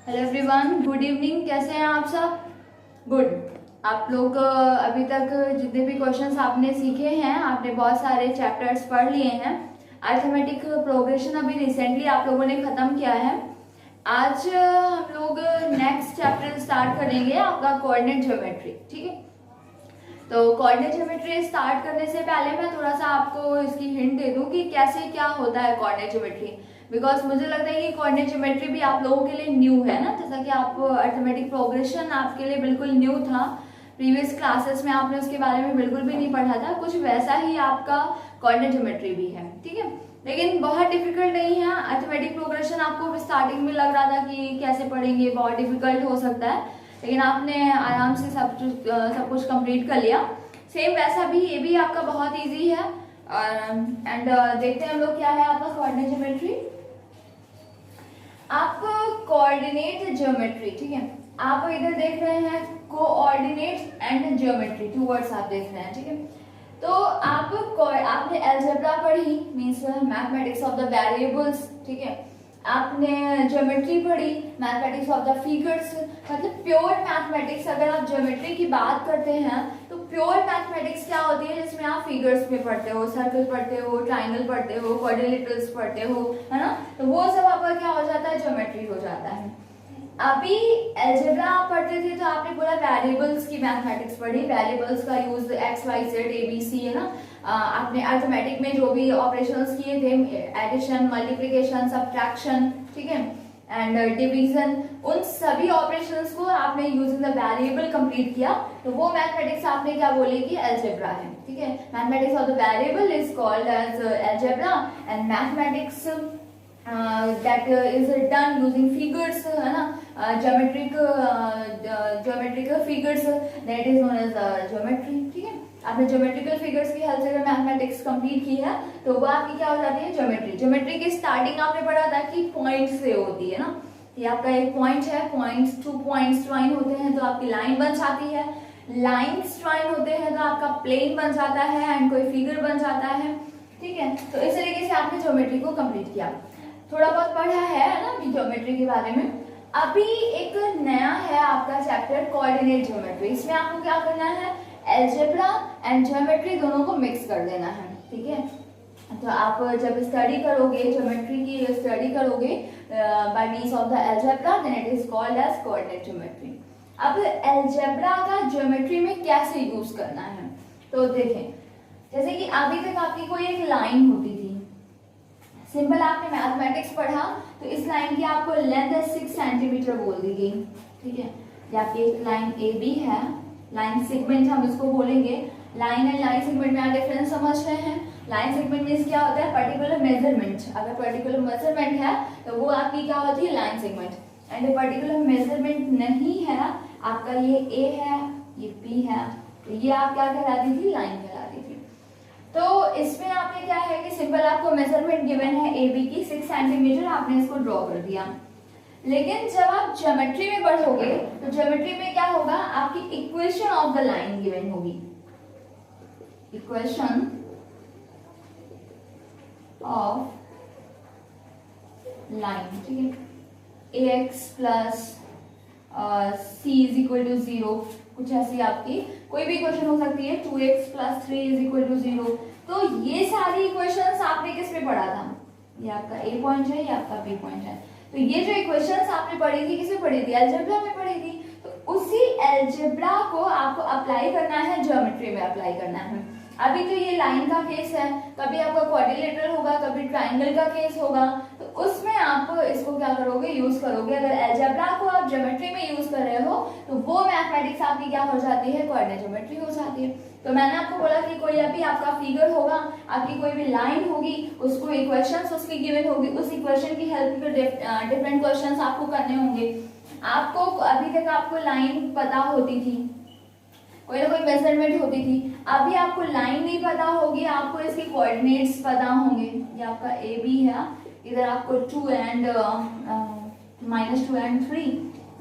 Hello everyone, good evening. कैसे हैं आप सब? गुड। आप लोग अभी तक जितने भी क्वेश्चंस आपने सीखे हैं, आपने बहुत सारे चैप्टर्स पढ़ लिए हैं। अरिथमेटिक प्रोग्रेशन अभी रिसेंटली आप लोगों ने खत्म किया है। आज हम लोग नेक्स्ट चैप्टर स्टार्ट करेंगे, आपका कोऑर्डिनेट ज्योमेट्री। ठीक है, तो कोऑर्डिनेट ज्योमेट्री स्टार्ट करने से पहले मैं थोड़ा सा आपको इसकी हिंट दे दूं कि कैसे क्या होता है कोऑर्डिनेट ज्योमेट्री। बिकॉज मुझे लगता है कि कोऑर्डिनेट ज्योमेट्री भी आप लोगों के लिए न्यू है ना, जैसा कि आप अरिथमेटिक प्रोग्रेशन आपके लिए बिल्कुल न्यू था। प्रीवियस क्लासेस में आपने उसके बारे में बिल्कुल भी नहीं पढ़ा था, कुछ वैसा ही आपका कोऑर्डिनेट ज्योमेट्री भी है। ठीक है, लेकिन बहुत डिफिकल्ट नहीं है। अरिथमेटिक प्रोग्रेशन आपको स्टार्टिंग में लग रहा था कि कैसे पढ़ेंगे, बहुत डिफिकल्ट हो सकता है, लेकिन आपने आराम से सब कुछ कंप्लीट कर लिया। सेम वैसा भी ये भी आपका बहुत इजी है। एंड देखते हैं हम लोग क्या है आपका कोऑर्डिनेट ज्योमेट्री। आप कोऑर्डिनेट ज्योमेट्री, ठीक है, आप इधर देख रहे हैं coordinate and geometry, two words आप देख रहे हैं। ठीक है, तो आपने अलजेब्रा पढ़ी, means mathematics of the variables. ठीक है, आपने ज्योमेट्री पढ़ी, मैथमेटिक्स ऑफ द फिगर्स। मतलब प्योर मैथमेटिक्स, अगर आप ज्योमेट्री की बात करते हैं तो प्योर मैथमेटिक्स क्या होती है, जिसमें आप फिगर्स में पढ़ते हो, सर्कल पढ़ते हो, ट्राइंगल पढ़ते हो, क्वाड्रिलेटरल्स पढ़ते हो, है ना। तो वो सब आपका क्या हो जाता है, ज्योमेट्री हो जाता है। अभी अलजेब्रा आप पढ़ते थे तो आपने पूरा वेरिएबल्स की मैथमेटिक्स पढ़ी, वेरिएबल्स का use x y z a b c, है ना। आपने अरिथमेटिक में जो भी ऑपरेशंस किए थे, एडिशन, मल्टीप्लिकेशन, सब्ट्रैक्शन, ठीक है, एंड डिवीजन, उन सभी ऑपरेशंस को आपने यूजिंग द वेरिएबल कंप्लीट किया, तो वो मैथमेटिक्स आपने क्या बोले कि अलजेब्रा है। ठीक है, mathematics of the variable is called as algebra, and mathematics that is done using figures, है ना, geometrical figures, that is known as geometry। ठीक है, आपने ज्योमेट्रिकल फिगर्स की हेल्प से अगर मैथमेटिक्स कंप्लीट की है तो वो आपकी क्या हो जाती है, ज्योमेट्री। ज्योमेट्री की स्टार्टिंग आपने पढ़ा था कि पॉइंट से होती है ना, ये आपका एक पॉइंट है, पॉइंट्स, टू पॉइंट्स ज्वाइन होते हैं तो आपकी लाइन बन जाती है, लाइन्स ज्वाइन होते हैं तो आपका प्लेन बन जाता है, एंड कोई फिगर बन जाता है। ठीक है, तो इस तरीके से आपने ज्योमेट्री को कंप्लीट किया। थोड़ा बहुत पढ़ा है ना ज्योमेट्री के बारे में। अभी एक नया है आपका चैप्टर कोऑर्डिनेट ज्योमेट्री। इसमें आपको क्या करना है, अलजेब्रा एंड ज्योमेट्री दोनों को मिक्स कर देना है। ठीक है, तो आप जब स्टडी करोगे, ज्योमेट्री की स्टडी करोगे by means of the algebra, then it is called as coordinate geometry. अब अलजेब्रा का ज्योमेट्री में कैसे यूज करना है, तो देखें, जैसे कि अभी तक आपकी कोई एक लाइन होती थी, सिंपल आपने मैथमेटिक्स पढ़ा तो इस लाइन की आपको लेंथ 6 सेंटीमीटर बोल दी गई। ठीक है, ये आपकी एक लाइन ए बी है, लाइन सेगमेंट हम इसको बोलेंगे। लाइन एंड लाइन सेगमेंट में आप डिफरेंस समझ रहे हैं। लाइन सेगमेंट मींस क्या होता है, पर्टिकुलर मेजरमेंट। अगर पर्टिकुलर मेजरमेंट है तो वो आपकी क्या होती है, line segment. And particular measurement नहीं है, आपका ये ए है, ये बी है, तो ये आप क्या कहलाती थी, लाइन कहलाती थी। तो इसमें आपने क्या है कि सिंपल आपको मेजरमेंट गिवन है ए बी की 6 सेंटीमीटर, आपने इसको ड्रॉ कर दिया। लेकिन जब आप ज्योमेट्री में पढ़ोगे तो ज्योमेट्री में क्या होगा, आपकी equation of the line given होगी, इक्वेशन ऑफ लाइन। ठीक है, A X plus C is equal to 0, कुछ ऐसी आपकी कोई भी इक्वेशन हो सकती है, 2x plus 3 is equal to 0। तो ये सारी इक्वेशंस आपने किस में पढ़ा था, ये आपका ए पॉइंट है, ये आपका बी पॉइंट है। तो ये जो इक्वेशंस आपने पढ़ी थी, किसमें पढ़ी थी, अलजेब्रा में पढ़ी थी। तो उसी अलजेब्रा को आपको अप्लाई करना है, ज्योमेट्री में अप्लाई करना है। अभी तो ये लाइन का केस है, कभी आपका क्वाड्रिलेटरल होगा, कभी ट्राइंगल का केस होगा, तो उसमें आप इसको क्या करोगे, यूज करोगे। अगर अलजेब्रा को आप ज्योमेट्री में यूज कर रहे हो तो वो मैथमेटिक्स आपकी क्या हो जाती है, कोऑर्डिनेट ज्योमेट्री हो जाती है। तो मैंने आपको बोला कि कोई अभी आपका फिगर होगा, आपकी कोई भी लाइन होगी, उसको इक्वेशंस उसकी गिवन होगी, उस इक्वेशन की हेल्प से डिफरेंट क्वेश्चंस आपको करने होंगे। आपको अभी तक आपको लाइन पता होती थी, कोई ना कोई मेजरमेंट होती थी, अभी आपको लाइन नहीं पता होगी, आपको इसके कोऑर्डिनेट्स पता होंगे। ये आपका ए बी है, इधर आपको 2 and -2 and 3,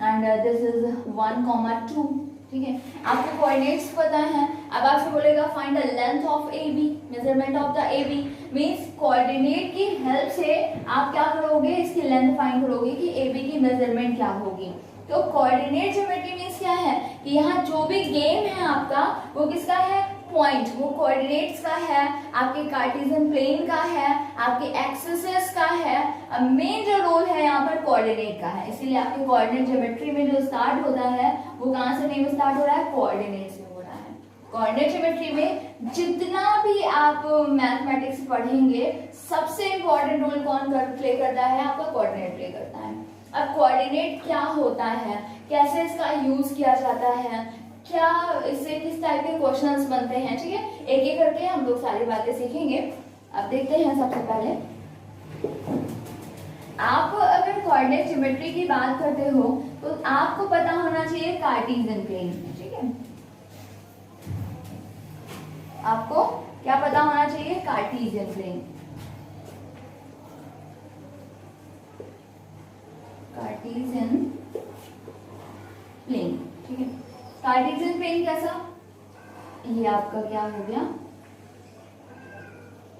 and this is 1, 2। ठीक है। आपको कोऑर्डिनेट्स पता है, अब आपसे बोलेगा find the length of A B, measurement of the A B, means coordinate की हेल्प से आप क्या करोगे, इसकी लेंथ फाइंड करोगे कि ए बी की मेजरमेंट क्या होगी। तो कोऑर्डिनेट ज्योमेट्री मीन्स क्या है कि यहाँ जो भी गेम है आपका वो किसका है, पॉइंट, वो कोऑर्डिनेट्स का है, आपके कार्टेशियन प्लेन का है, आपके एक्सिस का है। मेन जो रोल है यहाँ पर कोऑर्डिनेट का है, इसीलिए आपके कोऑर्डिनेट ज्योमेट्री में जो स्टार्ट होता है वो कहाँ से नहीं स्टार्ट हो रहा है, कोऑर्डिनेट से हो रहा है। कोऑर्डिनेट ज्योमेट्री में जितना भी आप मैथमेटिक्स पढ़ेंगे सबसे इंपॉर्टेंट रोल कौन प्ले करता है, आपका कोऑर्डिनेट प्ले करता है। अब कोऑर्डिनेट क्या होता है, कैसे इसका यूज किया जाता है, क्या इससे किस टाइप के क्वेश्चंस बनते हैं, ठीक है, एक एक करके हम लोग सारी बातें सीखेंगे। अब देखते हैं, सबसे पहले आप अगर कोऑर्डिनेट ज्योमेट्री की बात करते हो तो आपको पता होना चाहिए कार्टेशियन प्लेन, ठीक है, आपको क्या पता होना चाहिए, कार्टेशियन प्लेन। कार्टेशियन प्लेन, ठीक है। कार्टेशियन प्लेन कैसा, ये आपका क्या हो गया,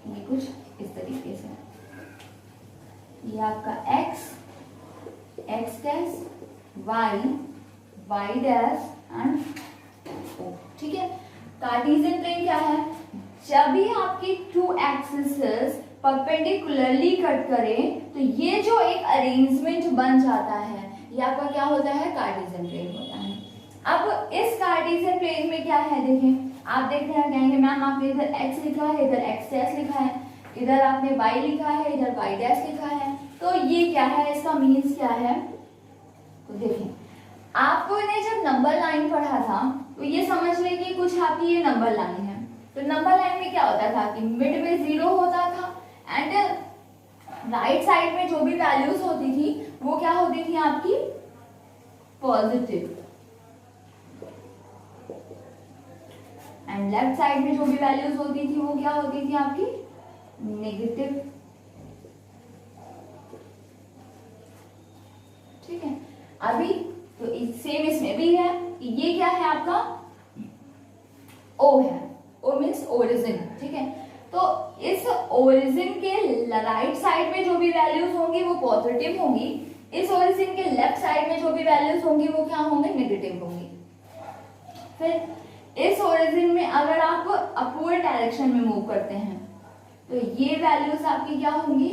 ये कुछ इस तरीके से, ये आपका x dash, y dash and o, ठीक है। कार्टेशियन प्लेन क्या है, जब भी आपकी टू एक्सिस परपेंडिकुलरली कट करें तो ये जो एक अरेंजमेंट बन जाता है ये आपका क्या होता है, कार्टेशियन प्लेन होता है। अब इस कार्टेशियन प्लेन में क्या है, देखें, आप देखने लग जाएंगे मैम आपने इधर x लिखा है, इधर x डैश लिखा है, इधर आपने y लिखा है, इधर y डैश लिखा है, तो ये क्या है, इसका मीन्स क्या है। तो देखें, आपने जब नंबर लाइन पढ़ा था तो ये समझ ले कि कुछ आपकी ये नंबर लाइन है। तो नंबर लाइन में क्या होता था कि मिड में 0 होता था एंड राइट साइड में जो भी वैल्यूज होती थी वो क्या होती थी आपकी, पॉजिटिव, एंड लेफ्ट साइड में जो भी वैल्यूज होती थी वो क्या होती थी आपकी, नेगेटिव, ठीक है। अभी तो सेम इसमें भी है, ये क्या है आपका, O है, O मीन्स ओरिजिन, ठीक है। तो इस ओरिजिन के राइट साइड में जो भी वैल्यूज होंगी वो पॉजिटिव होंगी, इस ओरिजिन के लेफ्ट साइड में जो भी वैल्यूज होंगी वो क्या होंगे, नेगेटिव होंगी। फिर इस ओरिजिन में अगर आप अपवर्ड डायरेक्शन में मूव करते हैं तो ये वैल्यूज आपकी क्या होंगी,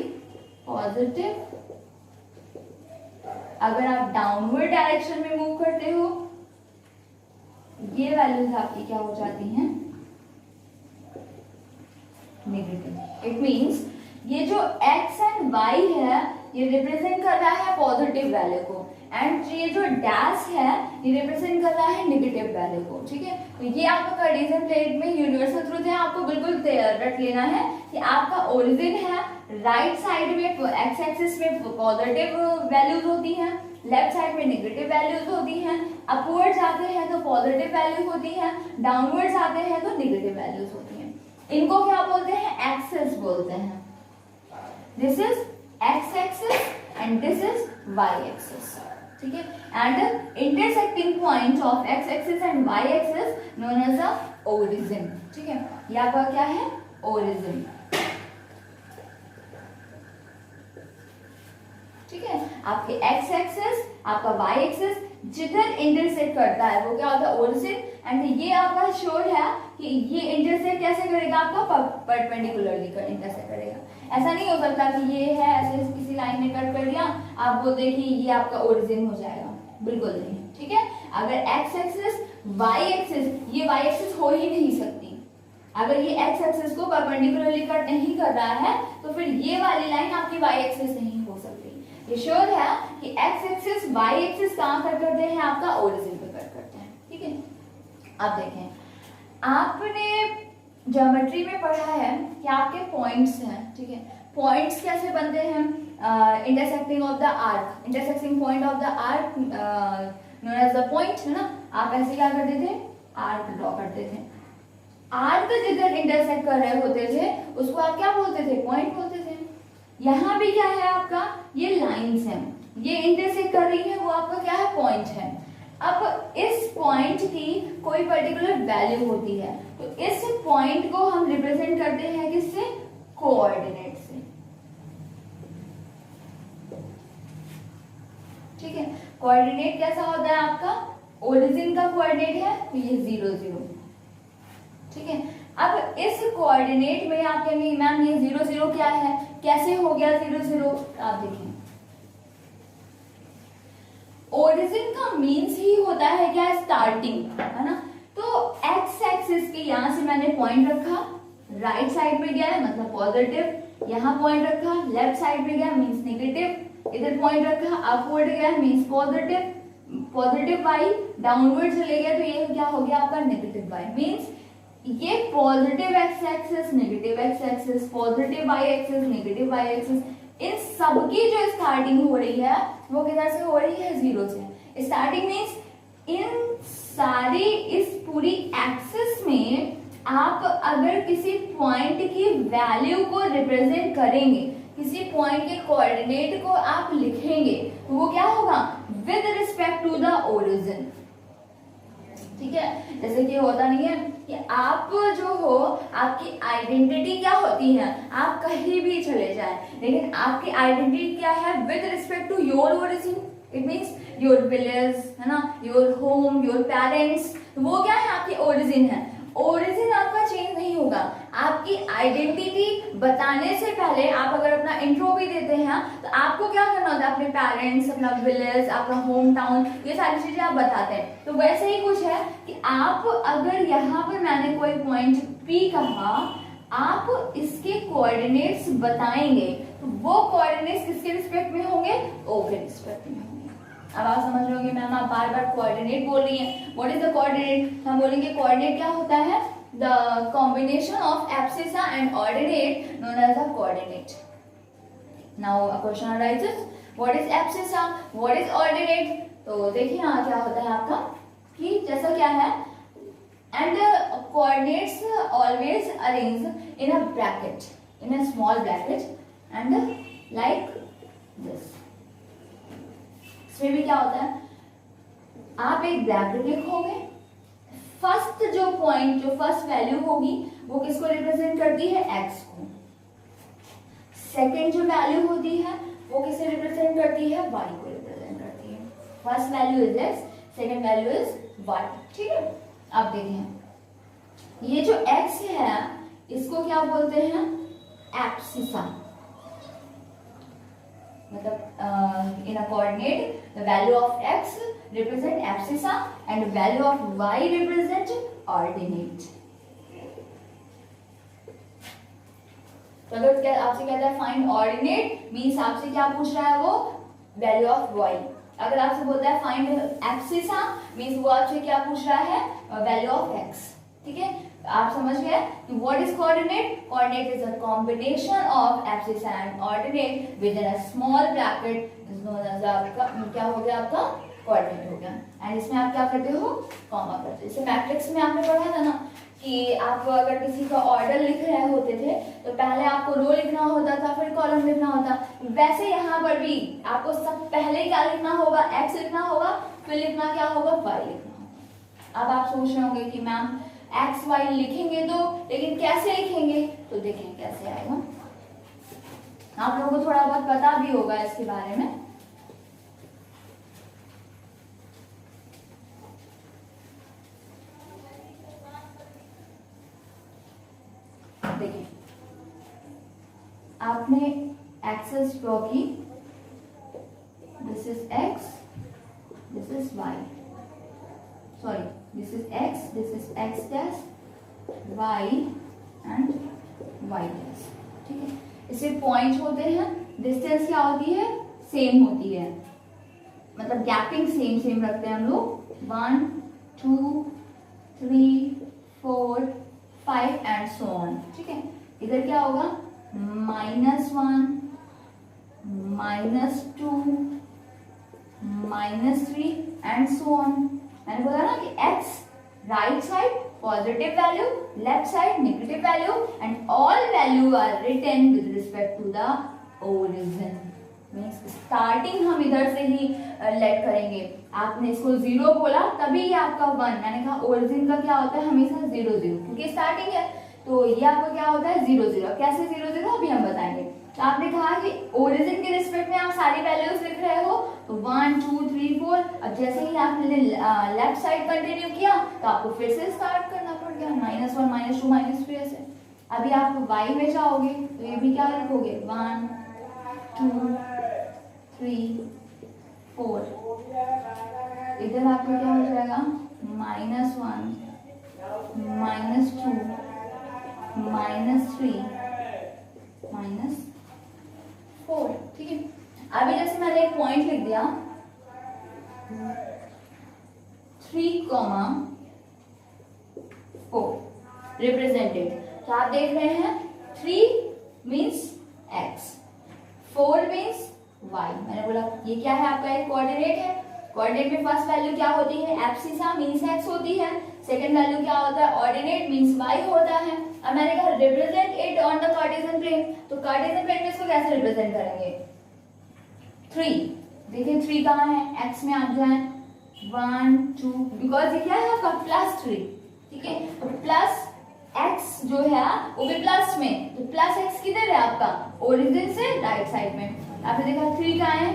पॉजिटिव। अगर आप डाउनवर्ड डायरेक्शन में मूव करते हो ये वैल्यूज आपकी क्या हो जाती हैं, नेगेटिव। इट मींस ये जो x एंड y है ये रिप्रेजेंट कर रहा है पॉजिटिव वैल्यू को एंड ये जो डैश है ये रिप्रेजेंट कर रहा है नेगेटिव वैल्यू को, ठीक है। तो ये आपका कार्टेशियन प्लेन में यूनिवर्सल ट्रूथ है, आपको बिल्कुल रट लेना है कि आपका ओरिजिन है, राइट साइड में एक्स एक्सिस में पॉजिटिव वैल्यूज होती हैं, लेफ्ट साइड में नेगेटिव वैल्यूज होती हैं, अपवर्ड जाते हैं तो पॉजिटिव वैल्यूज होती हैं, डाउनवर्ड जाते हैं तो नेगेटिव वैल्यूज होती हैं। इनको क्या बोलते हैं, एक्सिस बोलते हैं। This is x axis and this is y axis, ठीक है। And intersecting point of x axis and Y axis known as a origin, ठीक है। ये आपका क्या है, ओरिजिन, ठीक है। आपके एक्स एक्सिस, आपका वाई एक्सिस जिधर इंटरसेक्ट करता है वो क्या होता है, ओरिजिन। एंड ये आपका श्योर है कि ये इंटरसेक्ट कैसे करेगा, आपका परपेंडिकुलरली इंटरसेक्ट करेगा। ऐसा नहीं हो सकता कि ये है ऐसे किसी लाइन में कट कर दिया आप वो देखिए ये आपका ओरिजिन हो जाएगा, बिल्कुल नहीं, ठीक है। अगर एक्स एक्सिस वाई एक्सिस, ये वाई एक्सिस हो ही नहीं सकती। अगर ये एक्स एक्सिस को परपेंडिकुलरली कट नहीं कर रहा है तो फिर ये वाली लाइन आपकी वाई एक्सिस नहीं हो सकती। ये श्योर है कि एक्स एक्सिस वाई एक्सिस कहाँ कट करते हैं, आपका ओरिजिन पे कट करते हैं, ठीक है। अब देखें, आपने ज्योमेट्री में पढ़ा है कि आपके पॉइंट्स हैं, ठीक है। पॉइंट्स कैसे बनते हैं, intersecting of the arc, intersecting point of the arc known as the point, है ना। आप ऐसे क्या करते थे, आर्क ड्रॉ करते थे। आर्क जिधर इंटरसेक्ट कर रहे होते थे उसको आप क्या बोलते थे, पॉइंट बोलते थे। यहाँ भी क्या है आपका, ये लाइंस हैं, ये इंटरसेक्ट कर रही है वो आपका क्या है, पॉइंट है। अब इस पॉइंट की कोई पर्टिकुलर वैल्यू होती है, तो इस पॉइंट को हम रिप्रेजेंट करते हैं किससे? कोऑर्डिनेट से। ठीक है, कोऑर्डिनेट कैसा होता है आपका? ओरिजिन का कोऑर्डिनेट है तो ये 0 0। ठीक है, अब इस कोऑर्डिनेट में आप कहेंगे मैम ये 0 0 क्या है, कैसे हो गया 0 0? आप देखें, ओरिजिन का मीन्स ही होता है क्या? स्टार्टिंग, है ना। तो एक्स एक्सिस के यहां से मैंने पॉइंट रखा, राइट साइड में गया है मतलब पॉजिटिव, यहाँ पॉइंट रखा, लेफ्ट साइड में गया मीन्स नेगेटिव, इधर पॉइंट रखा अपवर्ड गया means positive, positive Y downward चले गया तो ये क्या हो गया आपका? Negative Y. मीन्स ये positive X axis, negative X axis, positive Y axis, negative Y axis, इन सबकी जो स्टार्टिंग हो रही है वो किधर से हो रही है? 0 से। स्टार्टिंग मीन्स इन सारी इस पूरी एक्सिस में आप अगर किसी पॉइंट की वैल्यू को रिप्रेजेंट करेंगे, किसी पॉइंट के कोऑर्डिनेट को आप लिखेंगे तो वो क्या होगा? With respect to the origin. ठीक है, जैसे कि होता नहीं है कि आप जो हो, आपकी आइडेंटिटी क्या होती है? आप कहीं भी चले जाएं, लेकिन आपकी आइडेंटिटी क्या है? With respect to your origin. It means your village, है ना, योर होम, योर पेरेंट्स, वो क्या है? आपकी ओरिजिन है। ओरिजिन आपका चेंज नहीं होगा। आपकी आइडेंटिटी बताने से पहले आप अगर अपना इंट्रो भी देते हैं तो आपको क्या करना होता है? अपने पेरेंट्स, अपना विलेज, अपना होम टाउन, ये सारी चीजें आप बताते हैं। तो वैसे ही कुछ है कि आप अगर यहाँ पर मैंने कोई पॉइंट P कहा, आप इसके कोऑर्डिनेट्स बताएंगे तो वो कोऑर्डिनेट्स किसके रिस्पेक्ट में होंगे? O के रिस्पेक्ट में होंगे। अब आप समझ रहे होंगे मैम आप बार बार कोऑर्डिनेट बोल रही हैं। What is the coordinate? हम बोलेंगे कोऑर्डिनेट क्या होता है? The combination of abscissa and ordinate known as a coordinate. Now a question arises, what is abscissa, what is ordinate? तो देखिए यहाँ क्या होता है आपका कि जैसा क्या है, and coordinates always arranged in a bracket, in a small bracket and like this। इसमें भी क्या होता है? आप एक ब्रैकेट लिखोगे, फर्स्ट जो पॉइंट, जो फर्स्ट वैल्यू होगी वो किसको रिप्रेजेंट करती है? x को। सेकेंड जो वैल्यू होती है वो किसे रिप्रेजेंट करती है? y को रिप्रेजेंट करती है। First value is x, second value is y। ठीक है, अब देखिए ये जो x है इसको क्या बोलते हैं? एब्सिसा। मतलब in a coordinate the value of x represent abscissa and value of y represent ordinate। तो अगर आपसे कहता है फाइंड ऑर्डिनेट मीन्स आपसे क्या पूछ रहा है? वो वैल्यू ऑफ y। अगर आपसे बोलता है फाइंड एब्सिसा मीन्स वो आपसे क्या पूछ रहा है? Value of x। ठीक है, आप समझ गए कि what is coordinate? Coordinate is a combination of abscissa and ordinate within a small bracket is known as आपका क्या हो गया? आपका कोऑर्डिनेट हो गया। एंड इसमें आप क्या करते हो? कॉमा करते हो। जैसे मैट्रिक्स में आपने पढ़ा था ना कि आप अगर किसी का ऑर्डर लिख रहे होते थे तो पहले आपको रो लिखना होता था, फिर कॉलम लिखना होता। वैसे यहाँ पर भी आपको सब पहले क्या लिखना होगा? एक्स लिखना होगा, फिर लिखना क्या होगा? वाई लिखना होगा। अब आप सोच रहे होंगे कि मैम एक्स वाई लिखेंगे तो, लेकिन कैसे लिखेंगे? तो देखें कैसे आएगा। आप लोगों को थोड़ा बहुत पता भी होगा इसके बारे में। देखिए आपने एक्सेस ड्रॉ की, this is x, this is y, sorry this is x, this is x dash, y and y dash। ठीक है, इसमें पॉइंट्स होते हैं, डिस्टेंस क्या होती है? सेम होती है, मतलब गैपिंग सेम सेम रखते हैं हम लोग। 1 2 3 4 5 एंड सो ऑन। ठीक है, इधर क्या होगा? -1 -2 -3 एंड सो ऑन। मैंने बोला ना कि x right side positive value, left side negative value and all value are written with respect to the origin. Means starting हम इधर से ही लेट करेंगे। आपने इसको 0 बोला तभी ये आपका 1, मैंने कहा ओरिजिन का क्या होता है हमेशा 0 0, क्योंकि स्टार्टिंग है, तो ये आपका क्या होता है 0 0। कैसे 0 0 अभी हम बताएंगे। तो आपने कहा कि ओरिजिन के रिस्पेक्ट में आप सारी वैल्यूज लिख रहे हो, तो 1 2 3 4। अब जैसे ही आपने लेफ्ट साइड कंटिन्यू किया तो आपको फिर से स्टार्ट करना पड़ गया, -1 -2 -3 ऐसे। अभी आप y में जाओगे तो ये भी क्या लिखोगे 1 2 3 4। इधर आपको क्या हो जाएगा -1 -2 -3 -4। ठीक है। अभी जैसे मैंने एक पॉइंट लिख दिया 3, 4 रिप्रेजेंटेड। तो आप देख रहे हैं 3 मीन्स x, 4 मीन्स y। मैंने बोला ये क्या है आपका एक कोऑर्डिनेट है। कोऑर्डिनेट में फर्स्ट वैल्यू क्या होती है एब्सिसा मीन्स x होती है, सेकंड वैल्यू क्या होता है ऑर्डिनेट मीन्स y होता है। अब मैंने कहा represent it on the Cartesian plane, तो कार्टेशियन प्लेन में इसको कैसे रिप्रेजेंट करेंगे 3। देखिए 3 कहाँ है x में आ जाए 1 2, बिकॉज ये क्या है आपका +3। ठीक है, तो प्लस x जो है वो भी प्लस में, तो प्लस x किधर है आपका ओरिजिन से राइट साइड में। आपने देखा 3 कहाँ है,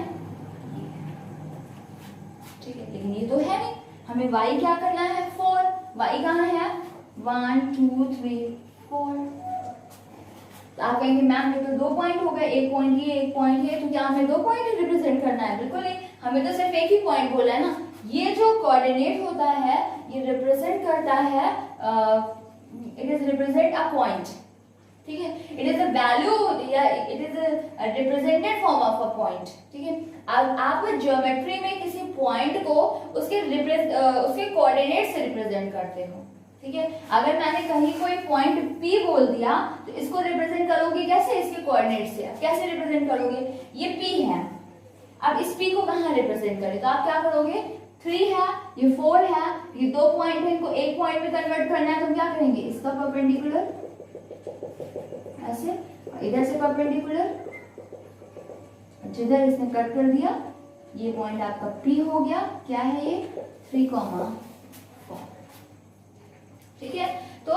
ठीक है, लेकिन ये तो है नहीं, हमें y क्या करना है 4। y कहाँ है 1 2 3 4। तो आप कहेंगे मैम ये तो 2 पॉइंट हो गए, एक पॉइंट ये एक पॉइंट ये, तो क्या हमें 2 पॉइंट रिप्रेजेंट करना है? बिल्कुल नहीं, हमें तो सिर्फ एक ही पॉइंट बोला है ना। ये जो कोऑर्डिनेट होता है ये रिप्रेजेंट करता है, it is represent a point. ठीक है, इट इज अ वैल्यू या it is a represented form of a point. ठीक है, अब आप ज्योमेट्री में किसी पॉइंट को उसके कोऑर्डिनेट से रिप्रेजेंट करते हो। ठीक है, अगर मैंने कहीं कोई पॉइंट P बोल दिया तो इसको रिप्रेजेंट करोगे कैसे, इसके कोऑर्डिनेट से। कैसे रिप्रेजेंट करोगे, ये P है, अब इस P को कहाँ रिप्रेजेंट करें, तो आप क्या करोगे 3 है, ये 4 है, ये 2 पॉइंट है, इनको एक पॉइंट में कन्वर्ट करना है, तो क्या करेंगे इसका परपेंडिकुलर ऐसे, इधर से परपेंडिकुलर, जिधर इसने कट कर दिया ये पॉइंट आपका P हो गया। क्या है ये 3, 4। ठीक है, तो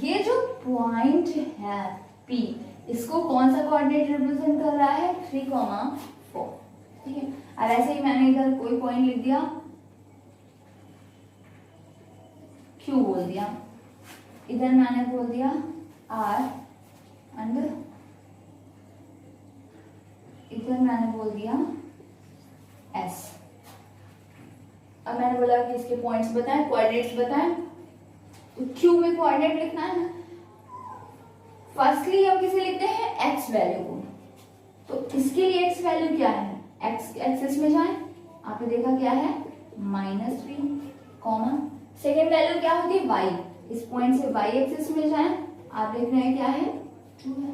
ये जो पॉइंट है P, इसको कौन सा कोऑर्डिनेट रिप्रेजेंट कर रहा है 3, 4। ठीक है, अब ऐसे ही मैंने इधर कोई पॉइंट लिख दिया Q बोल दिया, इधर मैंने बोल दिया R एंड इधर मैंने बोल दिया S। अब मैंने बोला कि इसके पॉइंट्स बताएं, कोऑर्डिनेट्स बताएं, तो Q में कोऑर्डिनेट लिखना है। फर्स्टली हम किसे लिखते हैं x वैल्यू को, तो इसके लिए x वैल्यू क्या है, x एक्सिस में जाएं, आपने देखा क्या है -3, सेकेंड वैल्यू क्या होगी y, इस पॉइंट से y एक्सिस में जाएं, आप देख रहे हैं क्या है 2 है,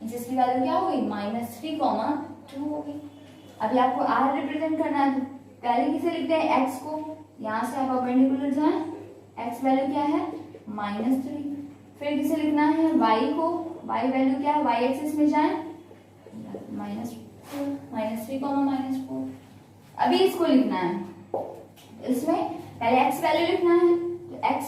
जिसकी वैल्यू क्या होगी -3, 2 होगी। अभी आपको r रिप्रेजेंट करना है, तो पहले किसे लिखते हैं x को, यहाँ से आप परपेंडिकुलर जाएं, x वैल्यू क्या है -3, फिर किसे लिखना है y को, y वैल्यू क्या है y एक्सिस में जाएं -3, -4। अभी इसको लिखना है, इसमें पहले x वैल्यू लिखना है, तो x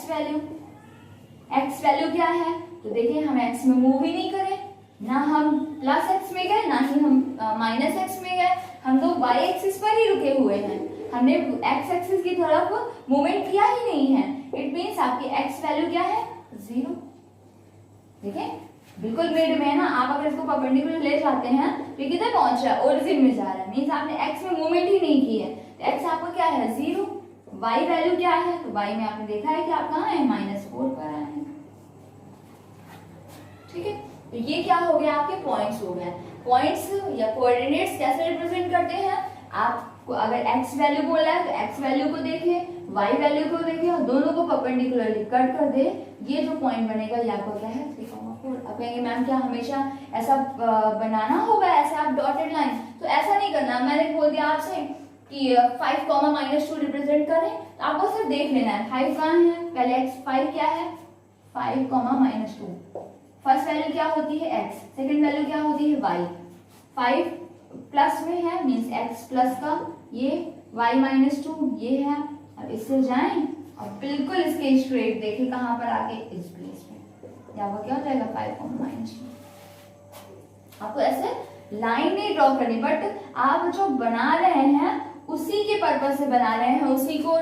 वैल्यू क्या है, तो देखिए हम x में मूव ही नहीं करें, ना हम +x में गए ना ही हम -x में गए, हम तो y एक्सिस पर ही रुके हुए हैं, हमने x एक्सिस की तरफ मूवमेंट किया ही नहीं है। इट मींस आपकी x वैल्यू क्या है 0। देखिए बिल्कुल मिड में है ना, आप अगर इसको परपेंडिकुलर ले जाते हैं तो ये किधर पहुंच रहा है ओरिजिन में जा रहा है, मींस आपने x में मूवमेंट ही नहीं की है, तो x आपका क्या है 0। y वैल्यू क्या है, तो y में आपने देखा है कि आप कहाँ है -4 पर आए हैं। ठीक है, तो ये क्या हो गया आपके पॉइंट्स हो गए। पॉइंट्स या कोऑर्डिनेट्स कैसे रिप्रेजेंट करते हैं, आपको अगर x वैल्यू बोला है तो x वैल्यू को देखिए, y वैल्यू को देखिए और दोनों को परपेंडिकुलरली कट कर दे, ये जो पॉइंट बनेगा ये आपका क्या है 3,4। अब कहेंगे मैम क्या हमेशा ऐसा बनाना होगा, ऐसे आप डॉटेड लाइन, तो ऐसा नहीं करना। मैंने बोल दिया आपसे कि 5, -2 रिप्रेजेंट करें, तो आपको सिर्फ देख लेना है 5 कहाँ है, पहले x 5 क्या है 5, -2। फर्स्ट वैल्यू क्या होती है x, सेकंड वैल्यू क्या होती है y, 5 प्लस में है मीन्स एक्स प्लस का ये, y माइनस 2 ये है। अब इससे जाएं और बिल्कुल इसके स्ट्रेट देखें कहाँ पर आके, इस प्लेस में, यहाँ पर क्या हो जाएगा 5 माइनस 2। आपको ऐसे लाइन नहीं ड्रॉ करनी, बट आप जो बना रहे हैं उसी के पर्पज से बना रहे हैं, उसी को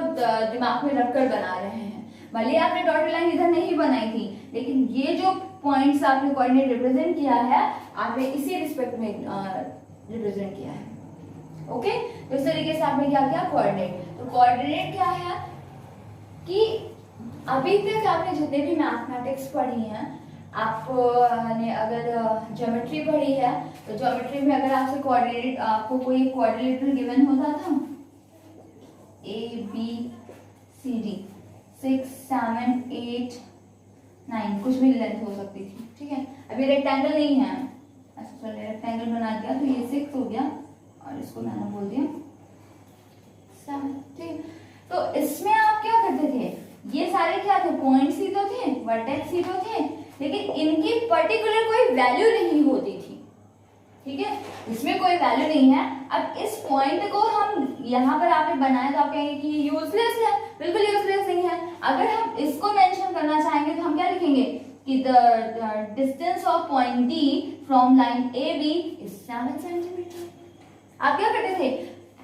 दिमाग में रखकर बना रहे हैं। भले आपने डॉटेड लाइन इधर नहीं बनाई थी, लेकिन ये जो पॉइंट्स आपने कोऑर्डिनेट रिप्रेजेंट किया है, आपने इसी रिस्पेक्ट में रिप्रेजेंट किया है। ओके, तो इस तरीके से आपने क्या किया कोऑर्डिनेट। तो कोऑर्डिनेट क्या है कि अभी तक आपने जितने भी मैथमेटिक्स पढ़ी हैं, आपने अगर ज्योमेट्री पढ़ी है तो ज्योमेट्री में अगर आपसे कोऑर्डिनेट, आपको कोई क्वाड्रिलेटरल गिवन होता था, ABCD 6 7 8 9 कुछ भी लेंथ हो सकती थी, ठीक है। अभी रेक्टेंगल नहीं है, अच्छा चलिए रेक्टेंगल बना दिया, तो ये 6 हो गया और इसको मैंने बोल दिया 7, ठीक। तो इसमें आप क्या करते थे, ये सारे क्या थे, पॉइंट्स ही तो थे, वर्टेक्स ही तो थे, लेकिन इनकी पर्टिकुलर कोई वैल्यू नहीं होती थी, ठीक है, इसमें कोई वैल्यू नहीं है। अब इस पॉइंट को हम यहाँ पर आपने बनाया तो आप कहेंगे कि यूजलेस है, बिल्कुल यूजलेस नहीं है। अगर हम इसको मेंशन करना चाहेंगे तो हम क्या लिखेंगे कि the distance of point D from line AB is 7 centimetre. आप क्या करते थे,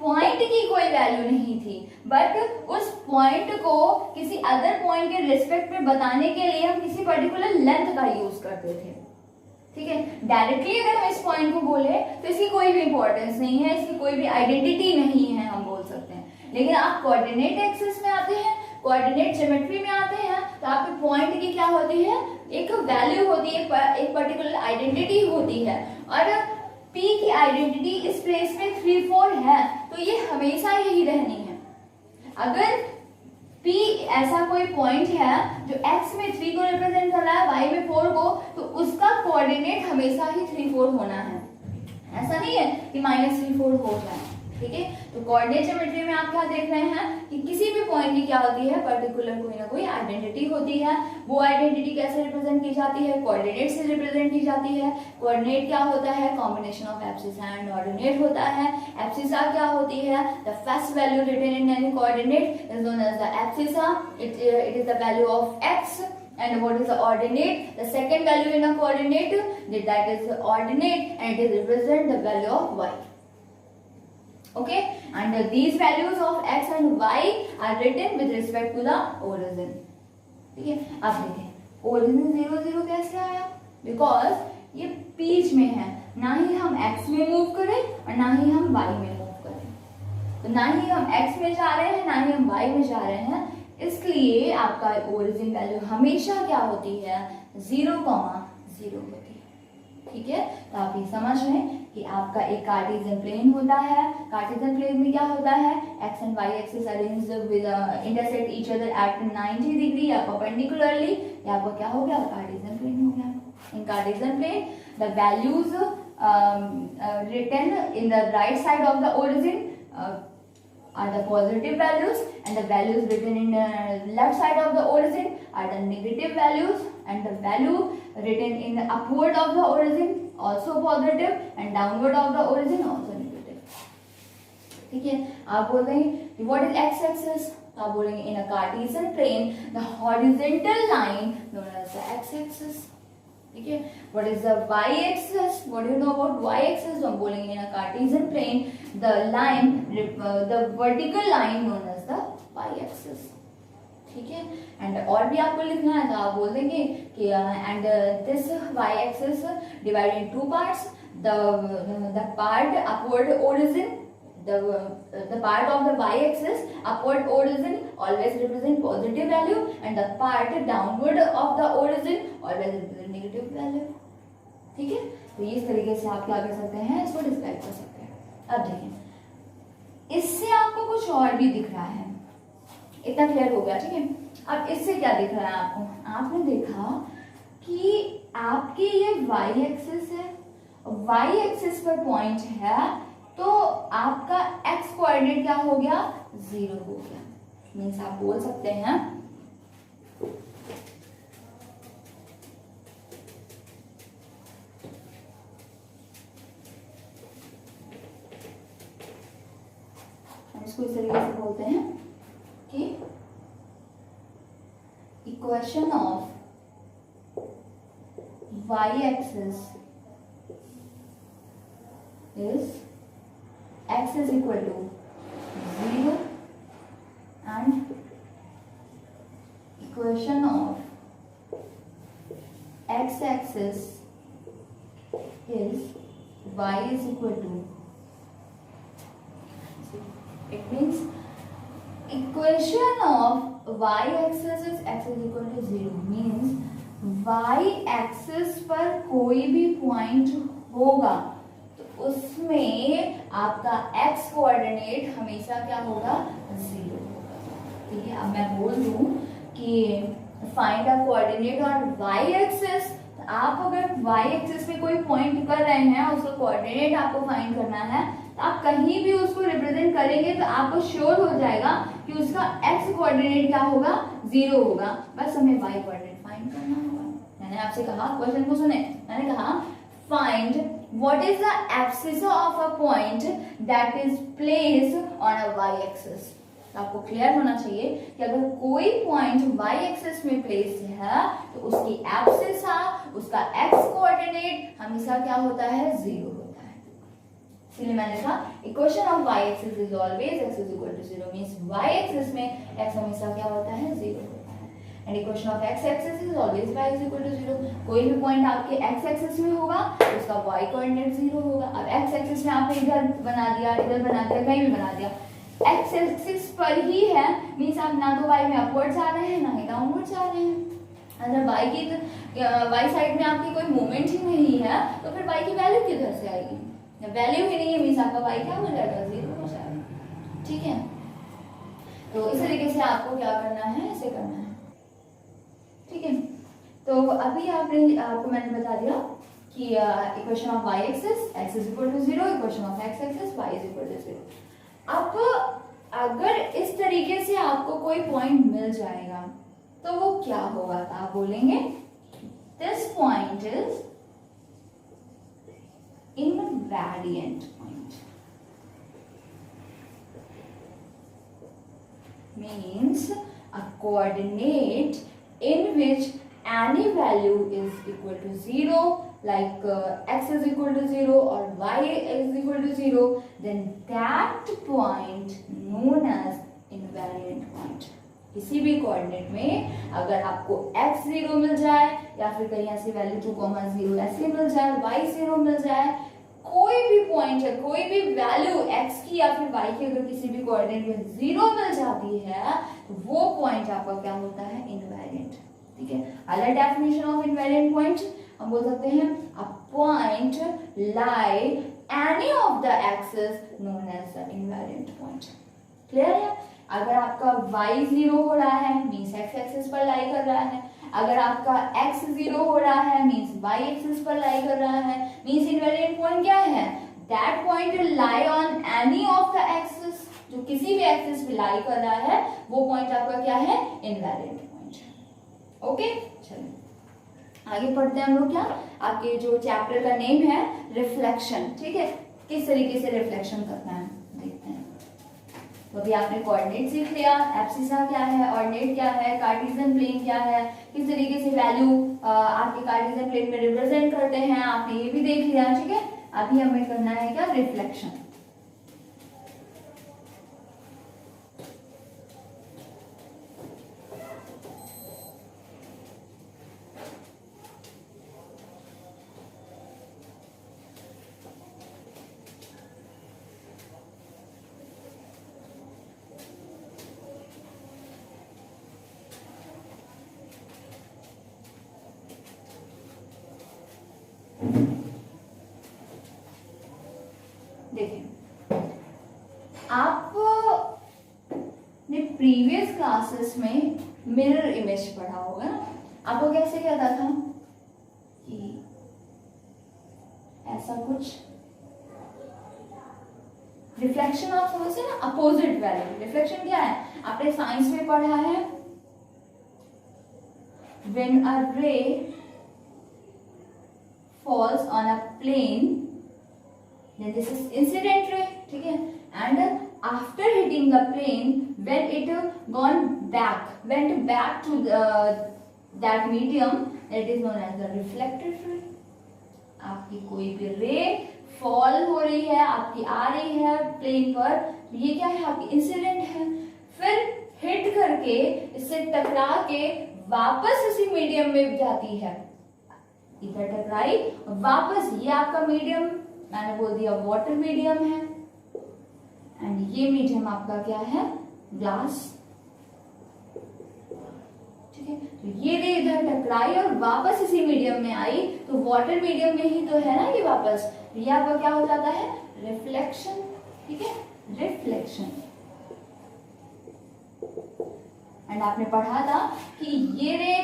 पॉइंट की कोई वैल्यू नहीं थी, बट उस पॉइंट को किसी अदर पॉइंट के रिस्पेक्ट में बताने के लिए हम किसी पर्टिकुलर लेंथ का यूज करते थे, ठीक है। डायरेक्टली अगर हम इस पॉइंट को बोले तो इसकी कोई भी इंपॉर्टेंस नहीं है, इसकी कोई भी आइडेंटिटी नहीं है, हम बोल सकते हैं। लेकिन आप कोऑर्डिनेट एक्सिस में आते हैं, कोऑर्डिनेट ज्योमेट्री में आते हैं, तो आपके पॉइंट की क्या होती है, एक वैल्यू होती है, एक पर्टिकुलर आइडेंटिटी होती है। और P की आइडेंटिटी इस प्लेस में 3 4 है, तो ये हमेशा यही रहनी है। अगर P ऐसा कोई पॉइंट है जो x में 3 को रिप्रेजेंट कर रहा है, y में 4 को, तो उसका कोऑर्डिनेट हमेशा ही 3 4 होना है। ऐसा नहीं है कि -3 4 हो जाए, ठीक है। तो कोऑर्डिनेट ज्योमेट्री में आप क्या देख रहे हैं कि किसी भी पॉइंट की क्या होती है, पर्टिकुलर कोई ना कोई आइडेंटिटी होती है। वो आइडेंटिटी कैसे रिप्रेजेंट की जाती है, कोऑर्डिनेट से रिप्रेजेंट की जाती है। कोऑर्डिनेट क्या होता है, combination of abscissa and ordinate होता है। एब्सिसा क्या होती है, the first value written in any coordinate is known as the abscissa, it is the value of x. And what is the ordinate? The second value in a coordinate, that is the ordinate, and it represent the value of y. Okay, and these values of x and y are written with respect to the origin. ठीक है, अब देखें origin 0 0 कैसे आया, because ये बीच में है, ना ही हम x में मूव करें और ना ही हम y में मूव करें। तो ना ही हम x में जा रहे हैं, ना ही हम y में जा रहे हैं, इसलिए आपका ओरिजिन वैल्यू हमेशा क्या होती है, 0, 0 होती है, ठीक है। तो आप ये समझ रहे हैं कि आपका एक कार्टेशियन प्लेन होता है। कार्टेशियन प्लेन में क्या होता है, X and Y axis arranged with intersect each other at 90 degree या परपेंडिकुलरली, या आपका क्या हो गया, कार्टेशियन प्लेन हो गया। In Cartesian plane the values written in the right side of the origin are the positive values, and the values written in the left side of the origin are the negative values, and the value written in the upward of the origin also positive, and downward of the origin also negative. ठीक है, आप बोल रहे हैं what is x axis, आप बोलेंगे in a Cartesian plane the horizontal line known as the x axis. ठीक है, what is the y axis, what do you know about y axis, तो हम बोलेंगे in a Cartesian plane the line, the vertical line known as the y axis. ठीक है, and और भी आपको लिखना है तो आप बोल देंगे कि and this y axis divided in two parts, the part upward origin, the part of the y axis upward origin always represent positive value, and the part downward of the origin always represent negative value. ठीक है, तो इस तरीके से आप क्या कर सकते हैं, इसको डिस्क्राइब कर सकते हैं. अब देखें, इससे आपको कुछ और भी दिख रहा है, इतना क्लियर हो गया. ठीक है, अब इससे क्या दिख रहा है आपको, आपने देखा कि आपकी ये y एक्सिस है, y एक्सिस पर पॉइंट है, तो आपका x कोऑर्डिनेट क्या हो गया, 0 हो गया. मीन्स आप बोल सकते हैं इसको इस तरीके से बोलते हैं कि equation of y axis is x is equal to 0 and equation of x axis is y is equal to, it means equation of y axis is x is equal to 0 means y axis पर कोई भी point होगा तो उसमें आपका x coordinate हमेशा क्या होगा, 0 होगा। ठीक है, अब मैं बोल दूं कि find a coordinate on y axis, आप अगर y एक्सिस पे कोई पॉइंट कर रहे हैं, उसका कोऑर्डिनेट आपको फाइंड करना है, तो आप कहीं भी उसको रिप्रेजेंट करेंगे तो आपको श्योर हो जाएगा कि उसका x कोऑर्डिनेट क्या होगा, 0 होगा। बस हमें y कोऑर्डिनेट फाइंड करना होगा। मैंने आपसे कहा, क्वेश्चन को सुने, मैंने कहा find what is the abscess of a point that is placed on a y axis. आपको क्लियर होना चाहिए कि अगर कोई पॉइंट y एक्सिस में प्लेस्ड है तो उसकी एब्सिस, उसका x कोऑर्डिनेट हमेशा क्या होता है, 0 होता है। इसलिए मैंने कहा equation of y axis is always x is equal to 0 means y axis में x हमेशा क्या होता है, 0 होता है। And equation of x axis is always y is equal to 0। कोई भी पॉइंट आपके x एक्सिस में होगा तो उसका y कोऑर्डिनेट 0 होगा। अब x एक्सिस में आपने इधर बना दिया, इधर बना दिया, कहीं भी बना दिया, x एक्सिस पर ही है मींस आप ना तो y में अपवर्ड जा रहे हैं ना ही डाउनवर्ड जा रहे हैं। अगर y साइड में आपकी कोई मूवमेंट ही नहीं है तो फिर y की वैल्यू किधर से आएगी, वैल्यू ही नहीं है मींस आपका y क्या हो जाएगा, 0 हो जाएगा। ठीक है, तो इस तरीके से आपको क्या करना है, ऐसे करना है। ठीक है, तो अभी आपको मैंने बता दिया कि equation of y axis x is equal to 0, equation of x axis y is equal to 0। अब अगर इस तरीके से आपको कोई पॉइंट मिल जाएगा तो वो क्या होगा, तो आप बोलेंगे this point is invariant point, means a coordinate in which any value is equal to 0 like x is equal to 0 or y is equal to 0, then that point known as invariant point। किसी भी coordinate में अगर आपको x 0 मिल जाए या फिर कहीं ऐसी वैल्यू 2,0 ऐसे मिल जाए, y 0 मिल जाए, कोई भी पॉइंट है, कोई भी वैल्यू x की या फिर y की अगर किसी भी कोऑर्डिनेट में 0 मिल जाती है तो वो पॉइंट आपका क्या होता है, इनवेरिएंट। ठीक है, other definition of invariant point हम बोल सकते हैं a point lie any of the axis known as the invariant point. Clear है, अगर आपका y 0 हो रहा है मींस x एक्सिस पर लाई कर रहा है, अगर आपका x 0 हो रहा है मींस y एक्सिस पर लाई कर रहा है, मींस इनवेरिएंट पॉइंट क्या है, that point will lie on any of the axis, जो किसी भी एक्सिस पे लाई कर रहा है वो पॉइंट आपका क्या है, इनवेरिएंट पॉइंट है। ओके, चलिए आगे पढ़ते हैं हम लोग। क्या आपके जो चैप्टर का नेम है रिफ्लेक्शन। ठीक है, किस तरीके से रिफ्लेक्शन करना है देखते हैं। तो अभी आपने कोऑर्डिनेट सीख लिया, एब्सिसा क्या है, ऑर्डिनेट क्या है, कार्टेशियन प्लेन क्या है, किस तरीके से वैल्यू आपके कार्टेशियन प्लेन में रिप्रेजेंट करते हैं, आपने ये भी देख लिया। ठीक है, अभी हमें करना है क्या, रिफ्लेक्शन। देखिए, आप ने प्रीवियस क्लासेस में मिरर इमेज पढ़ा होगा ना, आपको कैसे कहता था कि ऐसा कुछ रिफ्लेक्शन आप समझते ना, अपोजिट वैल्यू। रिफ्लेक्शन क्या है, आपने साइंस में पढ़ा है, व्हेन अ रे falls on a plane then this is incident ray, ठीक है, and after hitting the plane, when it went back to that medium, that is known as the reflected ray. आपकी कोई भी रे फॉल हो रही है, आपकी आ रही है प्लेन पर, ये क्या है, आपकी इंसिडेंट है, फिर हिट करके इससे टकरा के वापस इसी मीडियम में जाती है, इधर टकराई वापस, ये आपका मीडियम मैंने बोल दिया वाटर मीडियम है, एंड ये मीडियम आपका क्या है, ग्लास। ठीक है, तो ये रे इधर टकराई और वापस इसी मीडियम में आई, तो वाटर मीडियम में ही तो है ना ये वापस, ये आपका क्या हो जाता है, रिफ्लेक्शन। ठीक है, रिफ्लेक्शन। एंड आपने पढ़ा था कि ये रे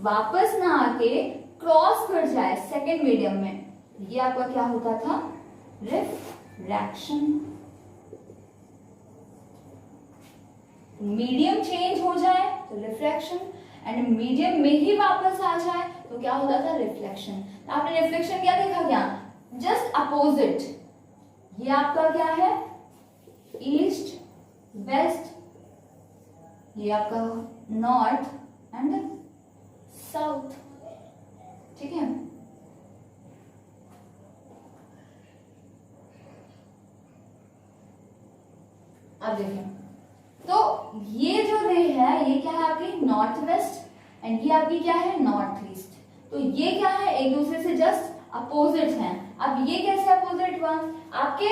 वापस ना आके क्रॉस कर जाए सेकेंड मीडियम में, ये आपका क्या होता था, रिफ्रैक्शन। मीडियम चेंज हो जाए तो रिफ्रैक्शन, एंड मीडियम में ही वापस आ जाए तो क्या होता था, रिफ्लेक्शन। तो आपने रिफ्लेक्शन क्या देखा, क्या जस्ट अपोजिट, ये आपका क्या है, ईस्ट वेस्ट, ये आपका नॉर्थ एंड साउथ। ठीक है, अब देखिए, तो ये जो रे है ये क्या है आपकी नॉर्थ वेस्ट, एंड ये आपकी क्या है नॉर्थ ईस्ट। तो ये क्या है, एक दूसरे से जस्ट अपोजिट हैं। अब ये कैसे अपोजिट हुआ, आपके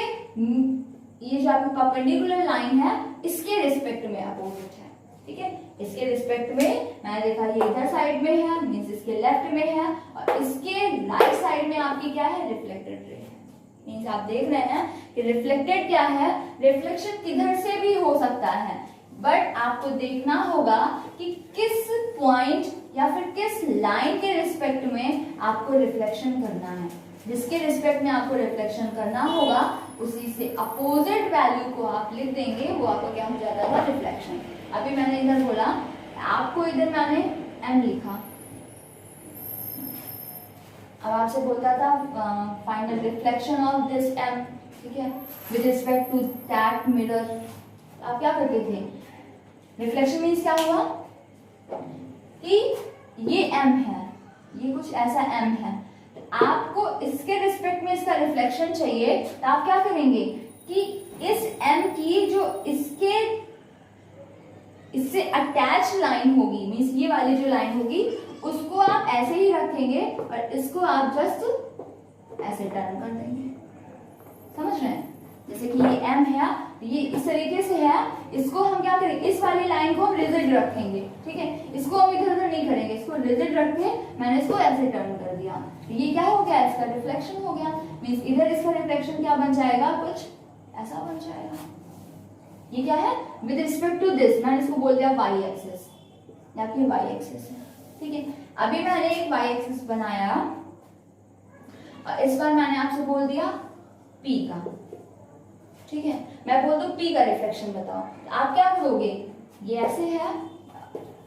ये जो आपकी परपेंडिकुलर लाइन है इसके रिस्पेक्ट में अपोजिट है। ठीक है, इसके रिस्पेक्ट में मैंने देखा ये इधर साइड में है, मींस इसके लेफ्ट में है, और इसके राइट साइड में आपकी क्या है, रिफ्लेक्टेड रे है। मींस आप देख रहे हैं कि रिफ्लेक्टेड क्या है, रिफ्लेक्शन किधर से भी हो सकता है, बट आपको देखना होगा कि किस पॉइंट या फिर किस लाइन के रिस्पेक्ट में आपको रिफ्लेक्शन करना है। जिसके रिस्पेक्ट में आपको रिफ्लेक्शन करना होगा उसी से अपोजिट वैल्यू को आप लिख देंगे, वो आपको क्या हो जाता है, रिफ्लेक्शन। अभी मैंने इधर बोला, आपको इधर मैंने एम लिखा, अब आपसे बोलता था find the reflection of this M. ठीक है, with respect to that mirror, आप क्या करते थे, रिफ्लेक्शन मीन्स क्या हुआ कि ये एम है, ये कुछ ऐसा एम है, आपको इसके रिस्पेक्ट में इसका रिफ्लेक्शन चाहिए, तो आप क्या करेंगे कि इस एम की जो इससे अटैच लाइन होगी, मीन्स ये वाली जो लाइन होगी उसको आप ऐसे ही रखेंगे और इसको आप जस्ट ऐसे टर्न कर देंगे। समझ रहे हैं, जैसे कि ये एम है, ये इस तरीके से है, इसको हम क्या करेंगे, इस वाली लाइन को हम रिजिड रखेंगे। ठीक है, इसको हम इधर उधर नहीं करेंगे, इसको रिजिड रख के मैंने इसको ऐसे टर्न कर दिया, तो ये क्या हो गया, इसका रिफ्लेक्शन हो गया। मींस इधर इसका रिफ्लेक्शन क्या बन जाएगा, कुछ ऐसा बन जाएगा। ये क्या है, विद रिस्पेक्ट टू दिस, मैंने इसको बोल दिया वाई एक्सिस, या फिर वाई एक्सिस है। ठीक है, अभी मैंने एक वाई एक्सिस बनाया और इस बार मैंने आपसे बोल दिया पी का। ठीक है, मैं बोल दूं पी का रिफ्लेक्शन बताओ, आप क्या करोगे, ये ऐसे है,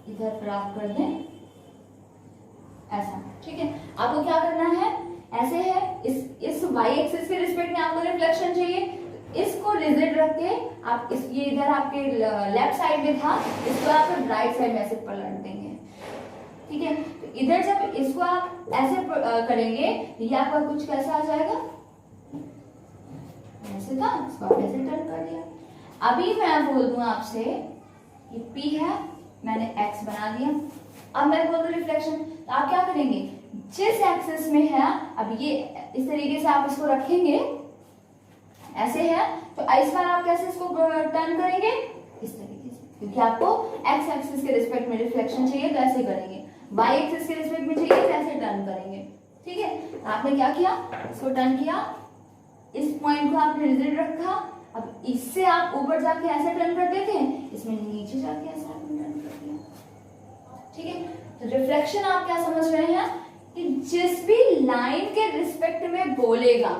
इधर पर आप कर दें ऐसा। ठीक है, आपको क्या करना है, ऐसे है, इस वाई एक्सिस के रिस्पेक्ट में आपको रिफ्लेक्शन चाहिए, इसको रिजिड रख के आप ये इधर आपके लेफ्ट साइड में था, इसको आप राइट साइड में ऐसे पलट देंगे। ठीक है, तो इधर जब इसको आप ऐसे करेंगे, ये आपका कुछ कैसा आ जाएगा, ऐसे था, इसको आप ऐसे टर्न कर दिया। अभी मैं बोल दूं आपसे ये P है, मैंने X बना दिया, अब मैं बोल दूं रिफ्लेक्शन, तो आप क्या करेंगे, जिस एक्सिस में है, अब ये इस तरीके से आप इसको रखेंगे, ऐसे है, तो इस बार आप कैसे इसको टर्न करेंगे, इस तरीके से, क्योंकि आपको X एक्सिस के रिस्पेक्ट में रिफ्लेक्शन चाहिए तो ऐसे करेंगे, Y एक्सिस के रिस्पेक्ट में चाहिए तो ऐसे टर्न करेंगे। ठीक है, आपने क्या किया, इसको टर्न किया, इस पॉइंट को आपने रिजिड रखा, अब इससे आप ऊपर जाके ऐसे टर्न करते थे, इसमें नीचे जाके ऐसे आपने टर्न कर दिया। ठीक है, तो रिफ्लेक्शन आप क्या समझ रहे हैं कि जिस भी लाइन के रिस्पेक्ट में बोलेगा,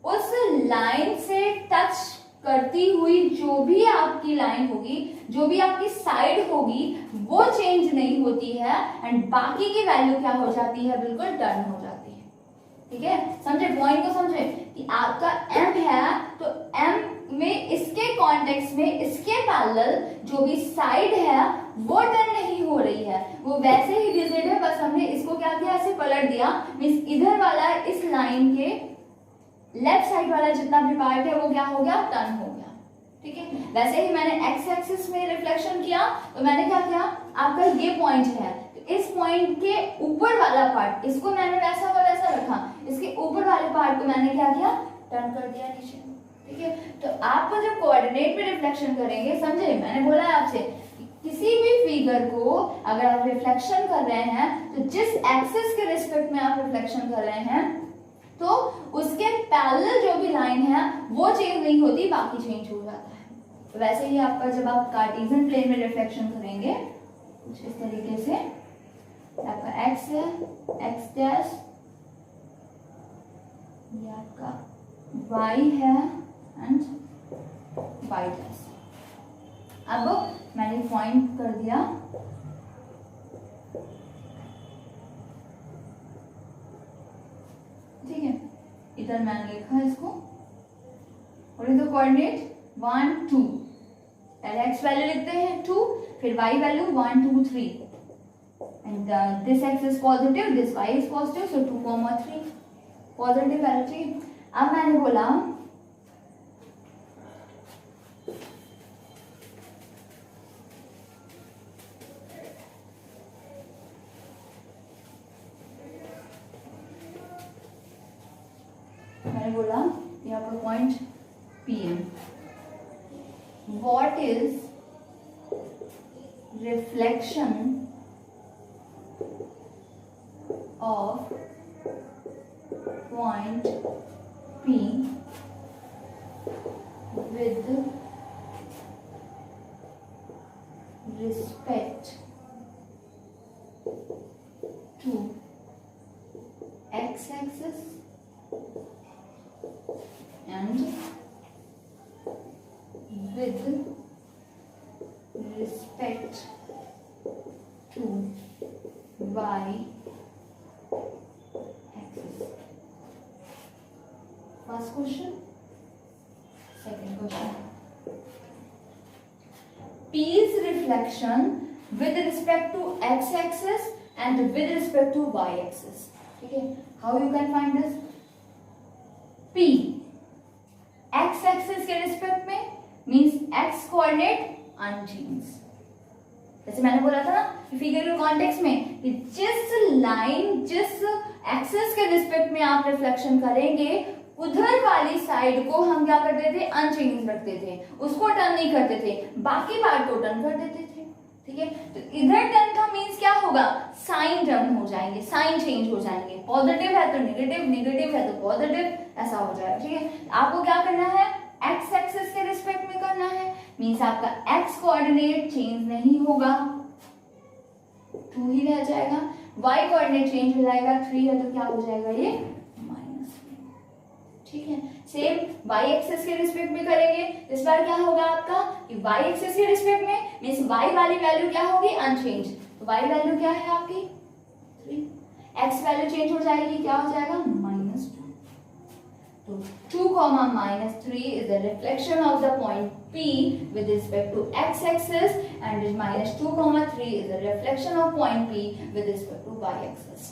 उस लाइन से टच करती हुई जो भी आपकी लाइन होगी, जो भी आपकी साइड होगी, वो चेंज नहीं होती है, एंड बाकी की वैल्यू क्या हो जाती है, बिल्कुल टर्न हो जाती है। ठीक है, समझे, पॉइंट को समझे कि आपका m है, तो m में इसके पैरेलल जो भी साइड है वो टर्न नहीं हो रही है, वो वैसे ही विजिट है, बस हमने इसको क्या किया, ऐसे पलट दिया। मींस इधर वाला इस लाइन के लेफ्ट साइड वाला जितना भी पार्ट है वो क्या हो गया, टर्न हो गया। ठीक है, वैसे ही मैंने एक्स एक्सिस में रिफ्लेक्शन किया तो मैंने क्या किया, आपका ये पॉइंट है, तो इस पॉइंट के ऊपर वाला पार्ट इसको मैंने वैसा का वैसा रखा, इसके ऊपर वाले पार्ट को मैंने क्या किया, टर्न कर दिया नीचे। ठीक है, तो आप जब कोऑर्डिनेट में रिफ्लेक्शन करेंगे, समझे, मैंने बोला है आपसे किसी भी फिगर को अगर आप रिफ्लेक्शन कर रहे हैं तो जिस एक्सिस के रिस्पेक्ट में आप रिफ्लेक्शन कर रहे हैं तो उसके पैरेलल जो भी लाइन है वो चेंज नहीं होती, बाकी चेंज हो जाता है। तो वैसे ही आपका जब आप कार्टेशियन प्लेन में रिफ्लेक्शन करेंगे कुछ इस तरीके से, आपका एक्स है, एक्स डैश, ये आपका वाई है एंड वाई डैश। अब मैंने पॉइंट कर दिया, ठीक है, इधर मैंने लिखा इसको, और इधर कोऑर्डिनेट 1 2, पहले एक्स वैल्यू लिखते हैं 2, फिर y value 1 2 3 and this x is positive, this y is positive, so 2 3 positive value. ठीक, अब मैंने बोला यहाँ पर point P M, what is reflection of point P with respect to x-axis and with respect to y-axis. First question. Second question. P's reflection with respect to x-axis and with respect to y-axis. Okay. How you can find this? P x-axis के respect में means x coordinate unchanged. जैसे मैंने बोला था ना figure के context में कि जिस लाइन जिस एक्सिस के रिस्पेक्ट में आप रिफ्लेक्शन करेंगे उधर वाली साइड को हम क्या करते थे, अनचेंज रखते थे, उसको टर्न नहीं करते थे, बाकी पार्ट को टर्न कर देते थे। ठीक है, तो इधर टर्न का मीन्स क्या होगा, साइन टर्न हो जाएंगे, साइन चेंज हो जाएंगे, पॉजिटिव है तो नेगेटिव, नेगेटिव है तो पॉजिटिव, ऐसा हो जाएगा। ठीक है, आपको क्या करना है, एक्स एक्सिस के रिस्पेक्ट में करना है, मीन्स आपका एक्स कोऑर्डिनेट चेंज नहीं होगा, 2 ही रह जाएगा, वाई कोऑर्डिनेट चेंज हो जाएगा, 3 है तो क्या हो जाएगा ये -3। ठीक है, सेम वाई एक्सिस के रिस्पेक्ट में करेंगे, इस बार क्या होगा आपका कि वाई एक्सिस के रिस्पेक्ट में मींस वाई वाली वैल्यू क्या होगी, अनचेंज, तो वाई वैल्यू क्या है आपकी 3, एक्स वैल्यू चेंज हो जाएगी, क्या हो जाएगा -2, तो 2, -3 is the reflection of the point P with respect to x axis and -2, 3 is the reflection of point P with respect to y axis।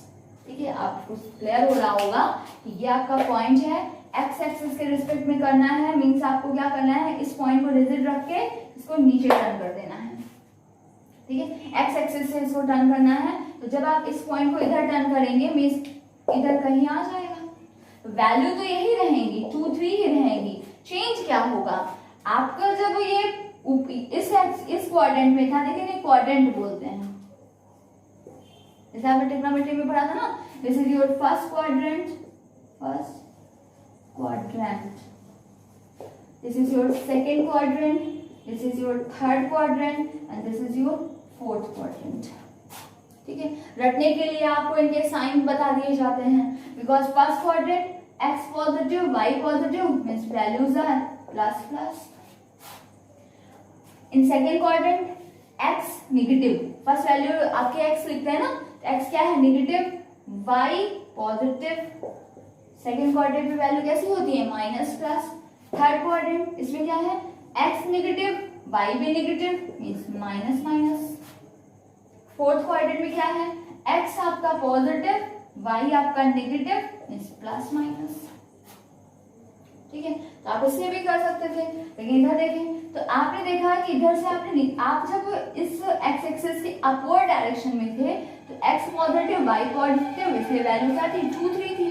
ठीक है, आपको क्लियर हो रहा होगा कि ये आपका पॉइंट है, एक्स एक्सिस के रिस्पेक्ट में करना है, मींस आपको क्या करना है, इस पॉइंट को रिजिड रख के इसको नीचे टर्न कर देना है। ठीक है, एक्स एक्सिस से इसको टर्न करना है, तो जब आप इस पॉइंट को इधर टर्न करेंगे मींस इधर कहीं आ जाएगा, तो वैल्यू तो यही रहेंगी, 2 3 ही रहेंगी, चेंज क्या होगा आपका, जब ये इस क्वाड्रेंट में था, लेकिन ये क्वाड्रेंट बोलते हैं, जैसे आपने ट्रिग्नोमेट्री में पढ़ा था ना, this is your first quadrant, this is your second quadrant, this is your third quadrant and this is your fourth quadrant। ठीक है, रटने के लिए आपको इनके साइन बता दिए जाते हैं, because first quadrant x positive y positive means values are plus plus, in second quadrant x negative, first value आपके x लिखते हैं ना, x क्या है negative, y positive, second quadrant में वैल्यू कैसी होती है माइनस प्लस, थर्ड क्वाड्रेंट इसमें क्या है x नेगेटिव y भी negative means minus minus. Fourth quadrant में क्या है, x आपका पॉजिटिव, y आपका नेगेटिव मींस प्लस माइनस। ठीक है, तो आप इससे भी कर सकते थे, लेकिन इधर देखें तो आपने देखा कि इधर से आप जब इस x एक्सिस के अपवर्ड डायरेक्शन में थे तो x पॉजिटिव y पॉजिटिव, इसलिए वैल्यू क्या थी 2 3 थी।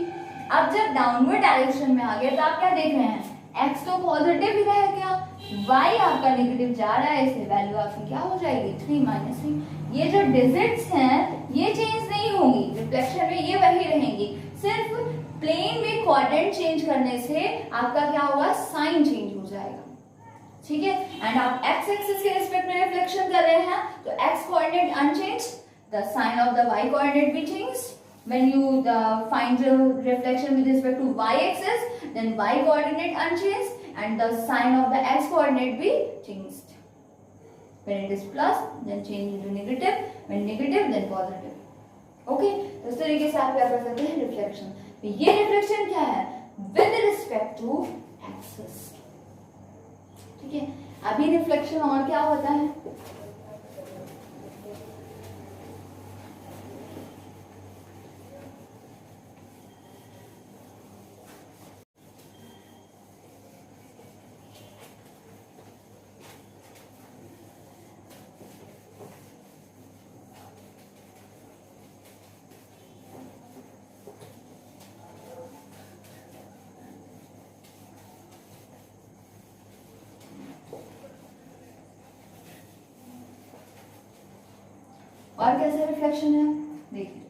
अब जब डाउनवर्ड डायरेक्शन में आ गए तो आप क्या देख रहे हैं, x तो पॉजिटिव ही रह गया, y आपका नेगेटिव जा रहा है, इसलिए वैल्यू आपकी क्या हो जाएगी 3 माइनस 3। ये जो डिजिट्स हैं ये चेंज नहीं होंगी, रिफ्लेक्शन में ये वही रहेंगी, सिर्फ प्लेन में क्वाड्रेंट चेंज करने से आपका क्या होगा, साइन चेंज हो जाएगा। ठीक है, एंड आप x एक्सिस के रिस्पेक्ट में रिफ्लेक्शन कर रहे हैं तो x coordinate unchange, the sign of the y coordinate भी change. when you find the reflection with respect to y axis, then y coordinate unchanged and the sign of the x coordinate be changed. When it is plus, then change into negative, when negative, then positive. Okay, तो इस तरीके से आप क्या कर सकते हैं, reflection. ये रिफ्लेक्शन क्या है, विद रिस्पेक्ट टू एक्सिस। ठीक है, अभी रिफ्लेक्शन और क्या होता है, और कैसे रिफ्लेक्शन है देखिए।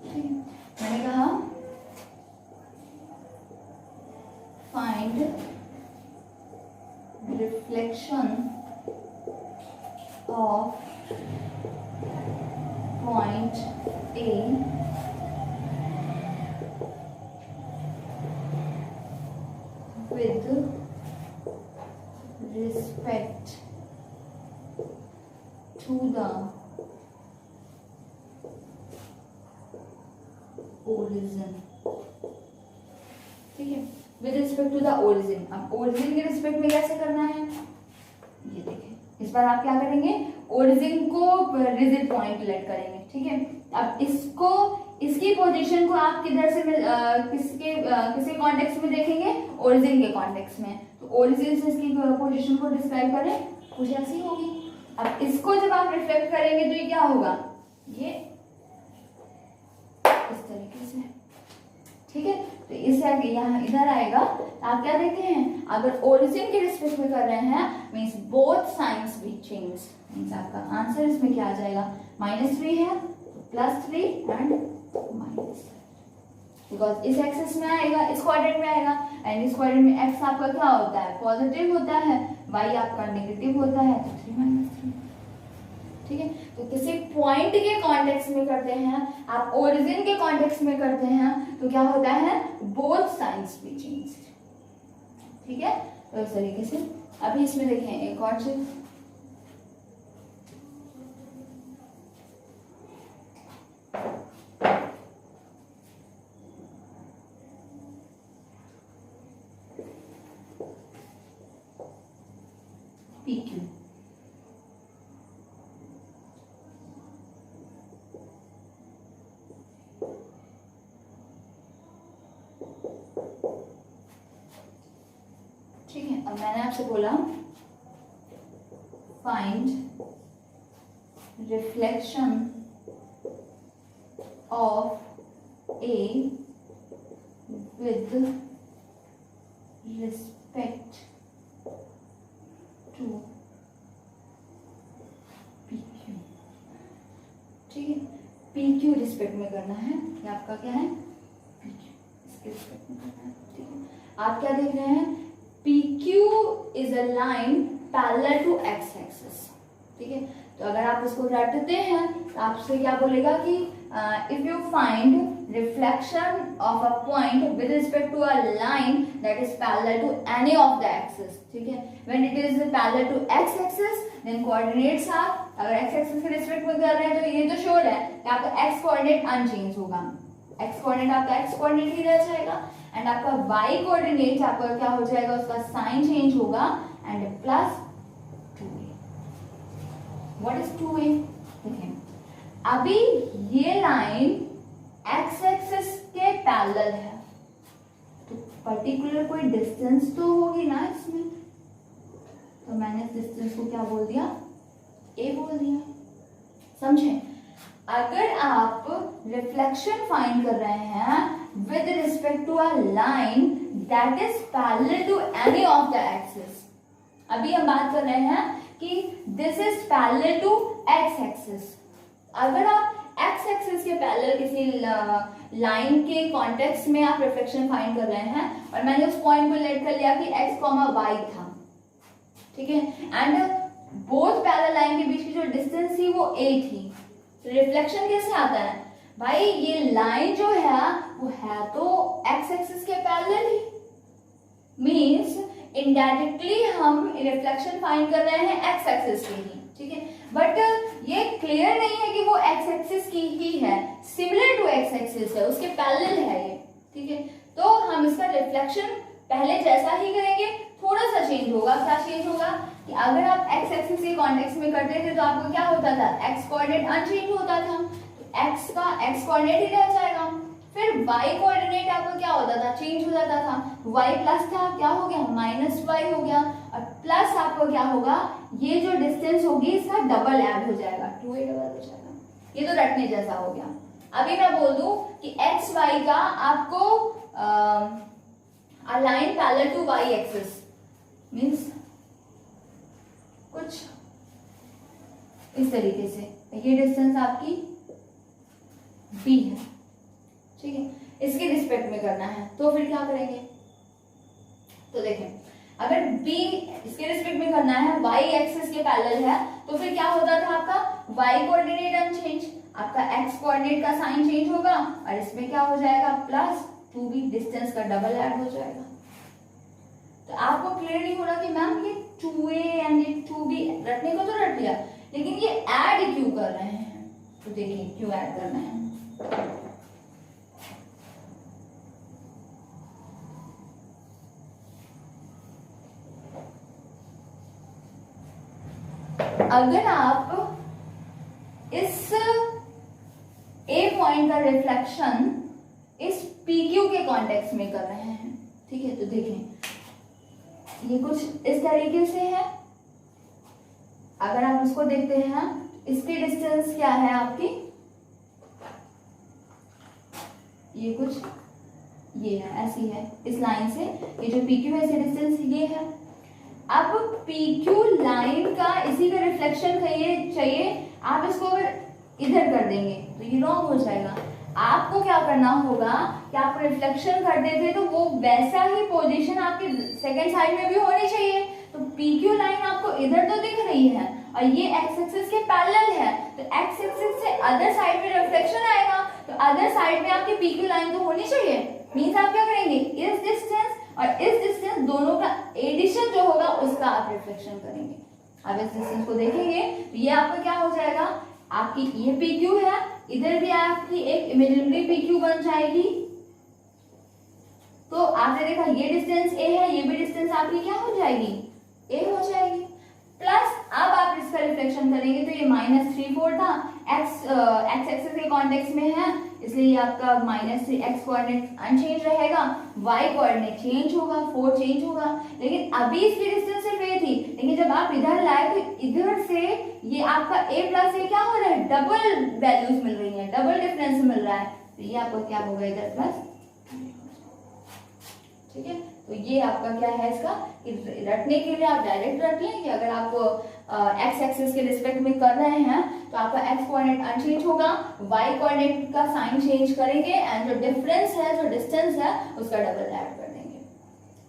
ठीक है, मैंने कहा find reflection of point A with respect to the origin। ठीक है, with respect to the origin. अब ओरिजिन के रिस्पेक्ट में कैसे करना है, ये देखें, इस बार आप क्या करेंगे, ओरिजिन को रिजिड पॉइंट लेट करेंगे। ठीक है, अब इसको, इसकी पोजीशन को आप किधर से किसके कॉन्टेक्स्ट में देखेंगे, ओरिजिन के कॉन्टेक्स्ट में। तो ओरिजिन से इसकी पोजीशन को डिस्क्राइब करें, कुछ ऐसी होगी। अब इसको जब आप रिफ्लेक्ट करेंगे तो ये क्या होगा, ये इस तरीके से। ठीक है, तो इससे आगे यहाँ इधर आएगा, आप क्या देखते हैं, अगर ओरिजिन के रिस्पेक्ट में कर रहे हैं means both science B change, means आपका आंसर इसमें क्या आ जाएगा, -3 है, +3 एंड माइनस, बिकॉज इस एक्सिस में आएगा, इस क्वाड्रेंट में आएगा, एंड इस क्वाड्रेंट में एक्स आपका क्या होता है, पॉजिटिव होता है, वाई आपका नेगेटिव होता है, तो 3 - 3। ठीक है, तो किसी पॉइंट के कॉन्टेक्स्ट में करते हैं, आप ओरिजिन के कॉन्टेक्स्ट में करते हैं तो क्या होता है, बोथ साइंस बी चेंज। ठीक है, तो इस तरीके से। अभी इसमें देखें एक और चीज, PQ। ठीक है, अब मैंने आपसे बोला find reflection of A with respect to PQ। ठीक है, PQ रिस्पेक्ट में करना है, ये आपका क्या है PQ, इसके रिस्पेक्ट में करना है, ठीक है। आप क्या देख रहे हैं, PQ is a line parallel to x axis, ठीक है। तो अगर आप इसको रटते हैं तो आपसे क्या बोलेगा कि if you find reflection of a point with respect to a line that is parallel to any of the axis, ठीक है। When it is parallel to x axis then coordinates are, अगर x एक्सिस के respect में कर रहे हैं तो ये तो श्योर है कि आपका x कोऑर्डिनेट अनचेंज होगा, x कोऑर्डिनेट आपका x कोऑर्डिनेट ही रह जाएगा, एंड आपका y कोऑर्डिनेट आपका क्या हो जाएगा, उसका साइन चेंज होगा and plus 2a। What is 2a? देखें अभी ये लाइन x एक्सिस के पैरेलल है, तो पर्टिकुलर कोई डिस्टेंस तो होगी ना इसमें, तो मैंने इस डिस्टेंस को क्या बोल दिया, a बोल दिया, समझे। अगर आप रिफ्लेक्शन फाइंड कर रहे हैं with respect to a line that is parallel to any of the axis, अभी हम बात कर रहे हैं कि this is parallel to x axis, अगर आप x एक्सिस के पैरेलल किसी लाइन के कॉन्टेक्स्ट में आप रिफ्लेक्शन फाइंड कर रहे हैं और मैंने उस पॉइंट को लेट कर लिया कि x, y था, ठीक है, एंड बोथ पैरेलल लाइन के बीच की जो डिस्टेंस थी वो a थी, तो रिफ्लेक्शन कैसे आता है भाई, ये लाइन जो है वो है तो x एक्सिस के पैरेलल ही, मींस इनडायरेक्टली हम रिफ्लेक्शन फाइंड कर रहे हैं x एक्सिस की ही, ठीक है, बट ये क्लियर नहीं है कि वो x एक्सिस की ही है, सिमिलर टू x एक्सिस है, उसके पैरेलल है ये, ठीक है। तो हम इसका रिफ्लेक्शन पहले जैसा ही करेंगे, थोड़ा सा चेंज होगा, क्या चेंज होगा कि अगर आप x एक्सिस के कॉन्टेक्स्ट में करते थे तो आपको क्या होता था, x कोऑर्डिनेट अनचेंज होता था, तो x का x कोऑर्डिनेट ही रह जाएगा, फिर y कोऑर्डिनेट आपका क्या होता था, चेंज हो जाता था, y प्लस था, क्या हो गया माइनस y हो गया, और प्लस आपको क्या होगा, ये जो डिस्टेंस होगी इसका डबल ऐड हो जाएगा, 2a डबल हो जाएगा, ये तो रटने जैसा हो गया। अभी मैं बोल दूं कि x y का आपको a line parallel to y axis means कुछ इस तरीके से, ये डिस्टेंस आपकी b है, ठीक है, इसके रिस्पेक्ट में करना है, तो फिर क्या करेंगे, तो देखें अगर b इसके रिस्पेक्ट में करना है, y एक्सिस के पैरेलल है, तो फिर क्या होता था आपका y कोऑर्डिनेट अनचेंज, आपका x कोऑर्डिनेट का साइन चेंज होगा और इसमें क्या हो जाएगा प्लस 2b, डिस्टेंस का डबल ऐड हो जाएगा। तो आपको क्लियर नहीं हो रहा कि मैम ये 2a एंड ये 2b रटने को तो रट लिया, लेकिन ये ऐड क्यों कर रहे हैं, तो देखिए क्यों ऐड करना है। अगर आप इस a पॉइंट का रिफ्लेक्शन इस PQ के कॉन्टेक्स्ट में कर रहे हैं, ठीक है, तो देखें ये कुछ इस तरीके से है, अगर आप इसको देखते हैं इसकी डिस्टेंस क्या है आपकी, ये कुछ ये है, ऐसी है, इस लाइन से ये जो PQ है इसकी डिस्टेंस ये है। अब PQ लाइन का इसी का रिफ्लेक्शन चाहिए, आप इसको अगर इधर कर देंगे तो ये रॉन्ग हो जाएगा। आपको क्या करना होगा कि आप रिफ्लेक्शन करते थे तो वो वैसा ही पोजीशन आपकी सेकंड साइड में भी होनी चाहिए, तो PQ लाइन आपको इधर तो दिख रही है और ये x एक्सिस के पैरेलल है, तो x एक्सिस से अदर साइड में रिफ्लेक्शन आएगा, तो अदर साइड में आपकी PQ लाइन तो होनी चाहिए, मींस आप क्या करेंगे, इस डिस्टेंस और इस डिस्टेंस दोनों का एडिशन जो होगा उसका आप रिफ्लेक्शन करेंगे। अब इस डिस्टेंस को देखेंगे तो ये आपका क्या हो जाएगा, आपकी ये PQ है, इधर भी आपकी एक इमेजिनरी PQ बन जाएगी, तो आपने देखा ये डिस्टेंस a है, ये भी डिस्टेंस आपकी क्या हो जाएगी, a हो जाएगी, प्लस अब आप इसका रिफ्लेक्शन करेंगे तो ये -3 था, x एक्सिस के कॉन्टेक्स्ट में है इसलिए ये आपका -3, x कोऑर्डिनेट अनचेंज रहेगा, y कोऑर्डिनेट चेंज होगा, 4 चेंज होगा, लेकिन अभी इसकी डिस्टेंस सिर्फ a थी, लेकिन जब आप इधर लाए तो इधर से ये आपका a प्लस a क्या हो रहा है, डबल वैल्यूज मिल रही है, डबल डिफरेंस मिल रहा है, तो ये आपको क्या होगा इधर प्लस, ठीक है। तो ये आपका क्या है, इसका रटने के लिए आप डायरेक्ट रट लें कि अगर आप एक्स एक्सिस के रिस्पेक्ट में कर रहे हैं तो आपका एक्स कोऑर्डिनेट अनचेंज होगा, वाई कोऑर्डिनेट का साइन चेंज करेंगे एंड जो डिफरेंस है, जो डिस्टेंस है, उसका डबल ऐड कर देंगे।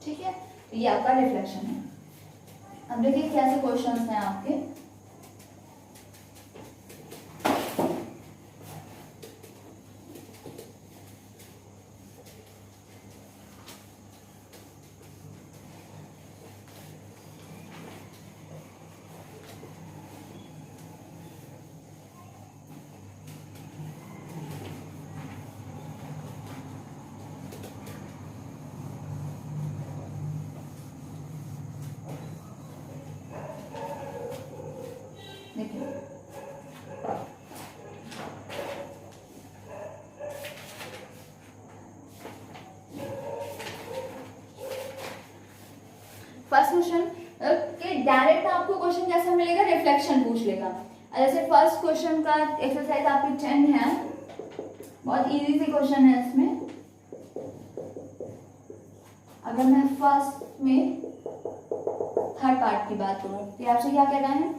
ठीक है, तो ये आपका रिफ्लेक्शन है। अब देखिए कैसे क्वेश्चंस हैं आपके। फर्स्ट क्वेश्चन के डायरेक्ट आपको क्वेश्चन कैसा मिलेगा, रिफ्लेक्शन पूछ लेगा। जैसे फर्स्ट क्वेश्चन का एक्सरसाइज आपकी 10 है, बहुत इजी सी क्वेश्चन है इसमें। अगर मैं फर्स्ट में थर्ड पार्ट की बात करूं तो आपसे क्या कह रहा है,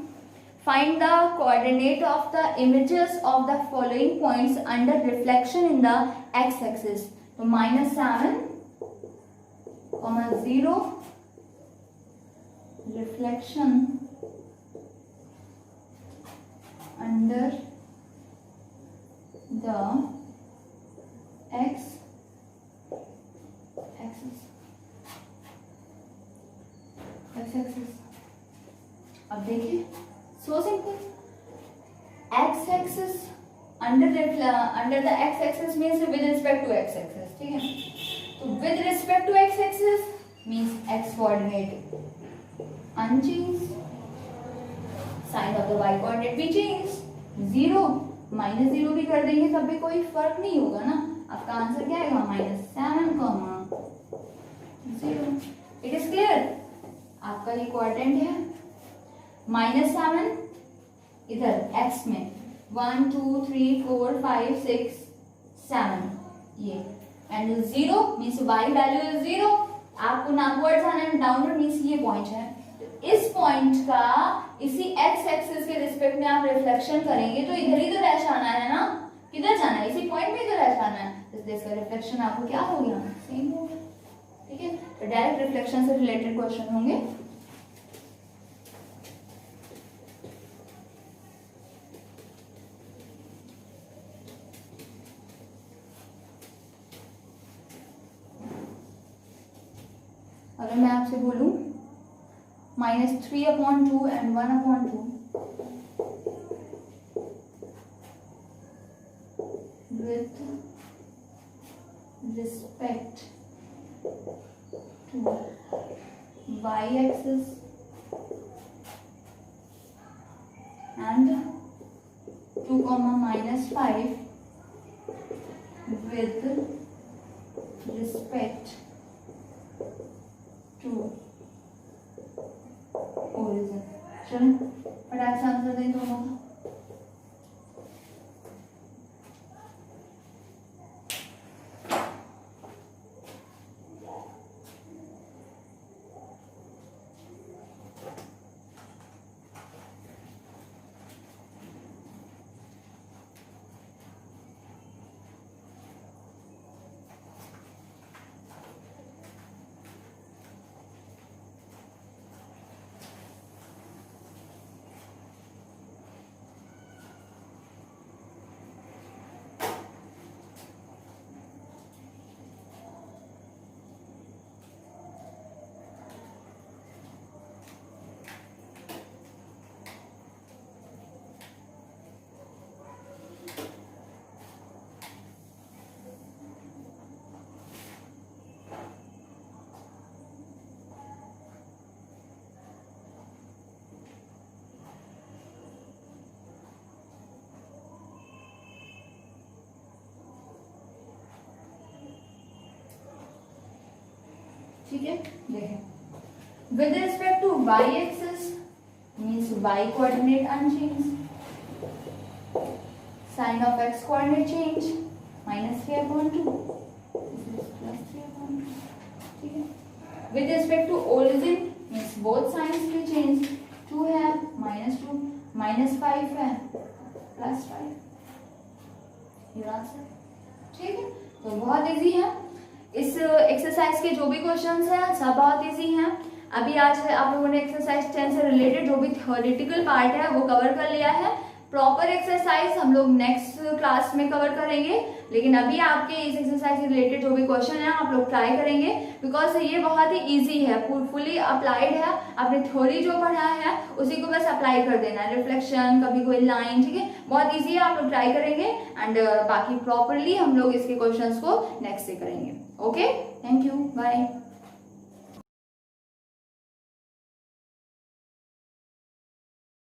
find the coordinate of the images of the following points under reflection in the x axis. तो -7, 0 reflection under the x axis। अब देखिए so simple, x axis under the x axis means with respect to x axis। ठीक है, तो with respect to x axis means x coordinate unchanged, sign of the y coordinate भी change, 0 -0 भी कर देंगे तब भी कोई फर्क नहीं होगा ना। आपका आंसर क्या आएगा, -7, 0। It is clear. आपका ये क्वाड्रेंट है, -7 इधर x में 1 2 3 4 5 6 7 ये, and 0 means y value is 0। आपको ना अपवर्ड्स आना है, डाउनवर्ड मीन्स ये पॉइंट है। इस पॉइंट का इसी एक्स एक्सिस के रिस्पेक्ट में आप रिफ्लेक्शन करेंगे तो इधर ही तो डैश आना है ना, किधर जाना है, इसी पॉइंट में तो डैश आना है, इसलिए इसका रिफ्लेक्शन आपको क्या हो गया, सेम हो गया। ठीक है, तो डायरेक्ट रिफ्लेक्शन से रिलेटेड क्वेश्चन होंगे। अगर मैं आपसे बोलूं -3/2 and 1/2 with respect to y-axis and 2, -5 with respect to origin। चलो फटाक से आंसर दें दोनों का। ठीक है, देखें with respect to y axis means y coordinate unchange, sign of x coordinate change, -3/2 +3/2। ठीक है, with respect to origin means both signs भी चेंज, 2 है -2 -5 है +5, ये आंसर। ठीक है, तो बहुत इजी है। इस एक्सरसाइज के जो भी क्वेश्चंस हैं सब बहुत इजी हैं। अभी आज आप लोगों ने एक्सरसाइज 10 से रिलेटेड जो भी थ्योरेटिकल पार्ट है वो कवर कर लिया है। प्रॉपर एक्सरसाइज हम लोग नेक्स्ट क्लास में कवर करेंगे, लेकिन अभी आपके इस एक्सरसाइज से रिलेटेड जो भी क्वेश्चन है आप लोग ट्राई करेंगे, बिकॉज ये बहुत ही इजी है, फुली अप्लाइड है। आपने थ्योरी जो पढ़ा है उसी को बस अप्लाई कर देना है, रिफ्लेक्शन, कभी कोई लाइन, ठीक है, बहुत ईजी है, आप लोग ट्राई करेंगे एंड बाकी प्रॉपरली हम लोग इसके क्वेश्चंस को नेक्स्ट से करेंगे। Okay, thank you, bye.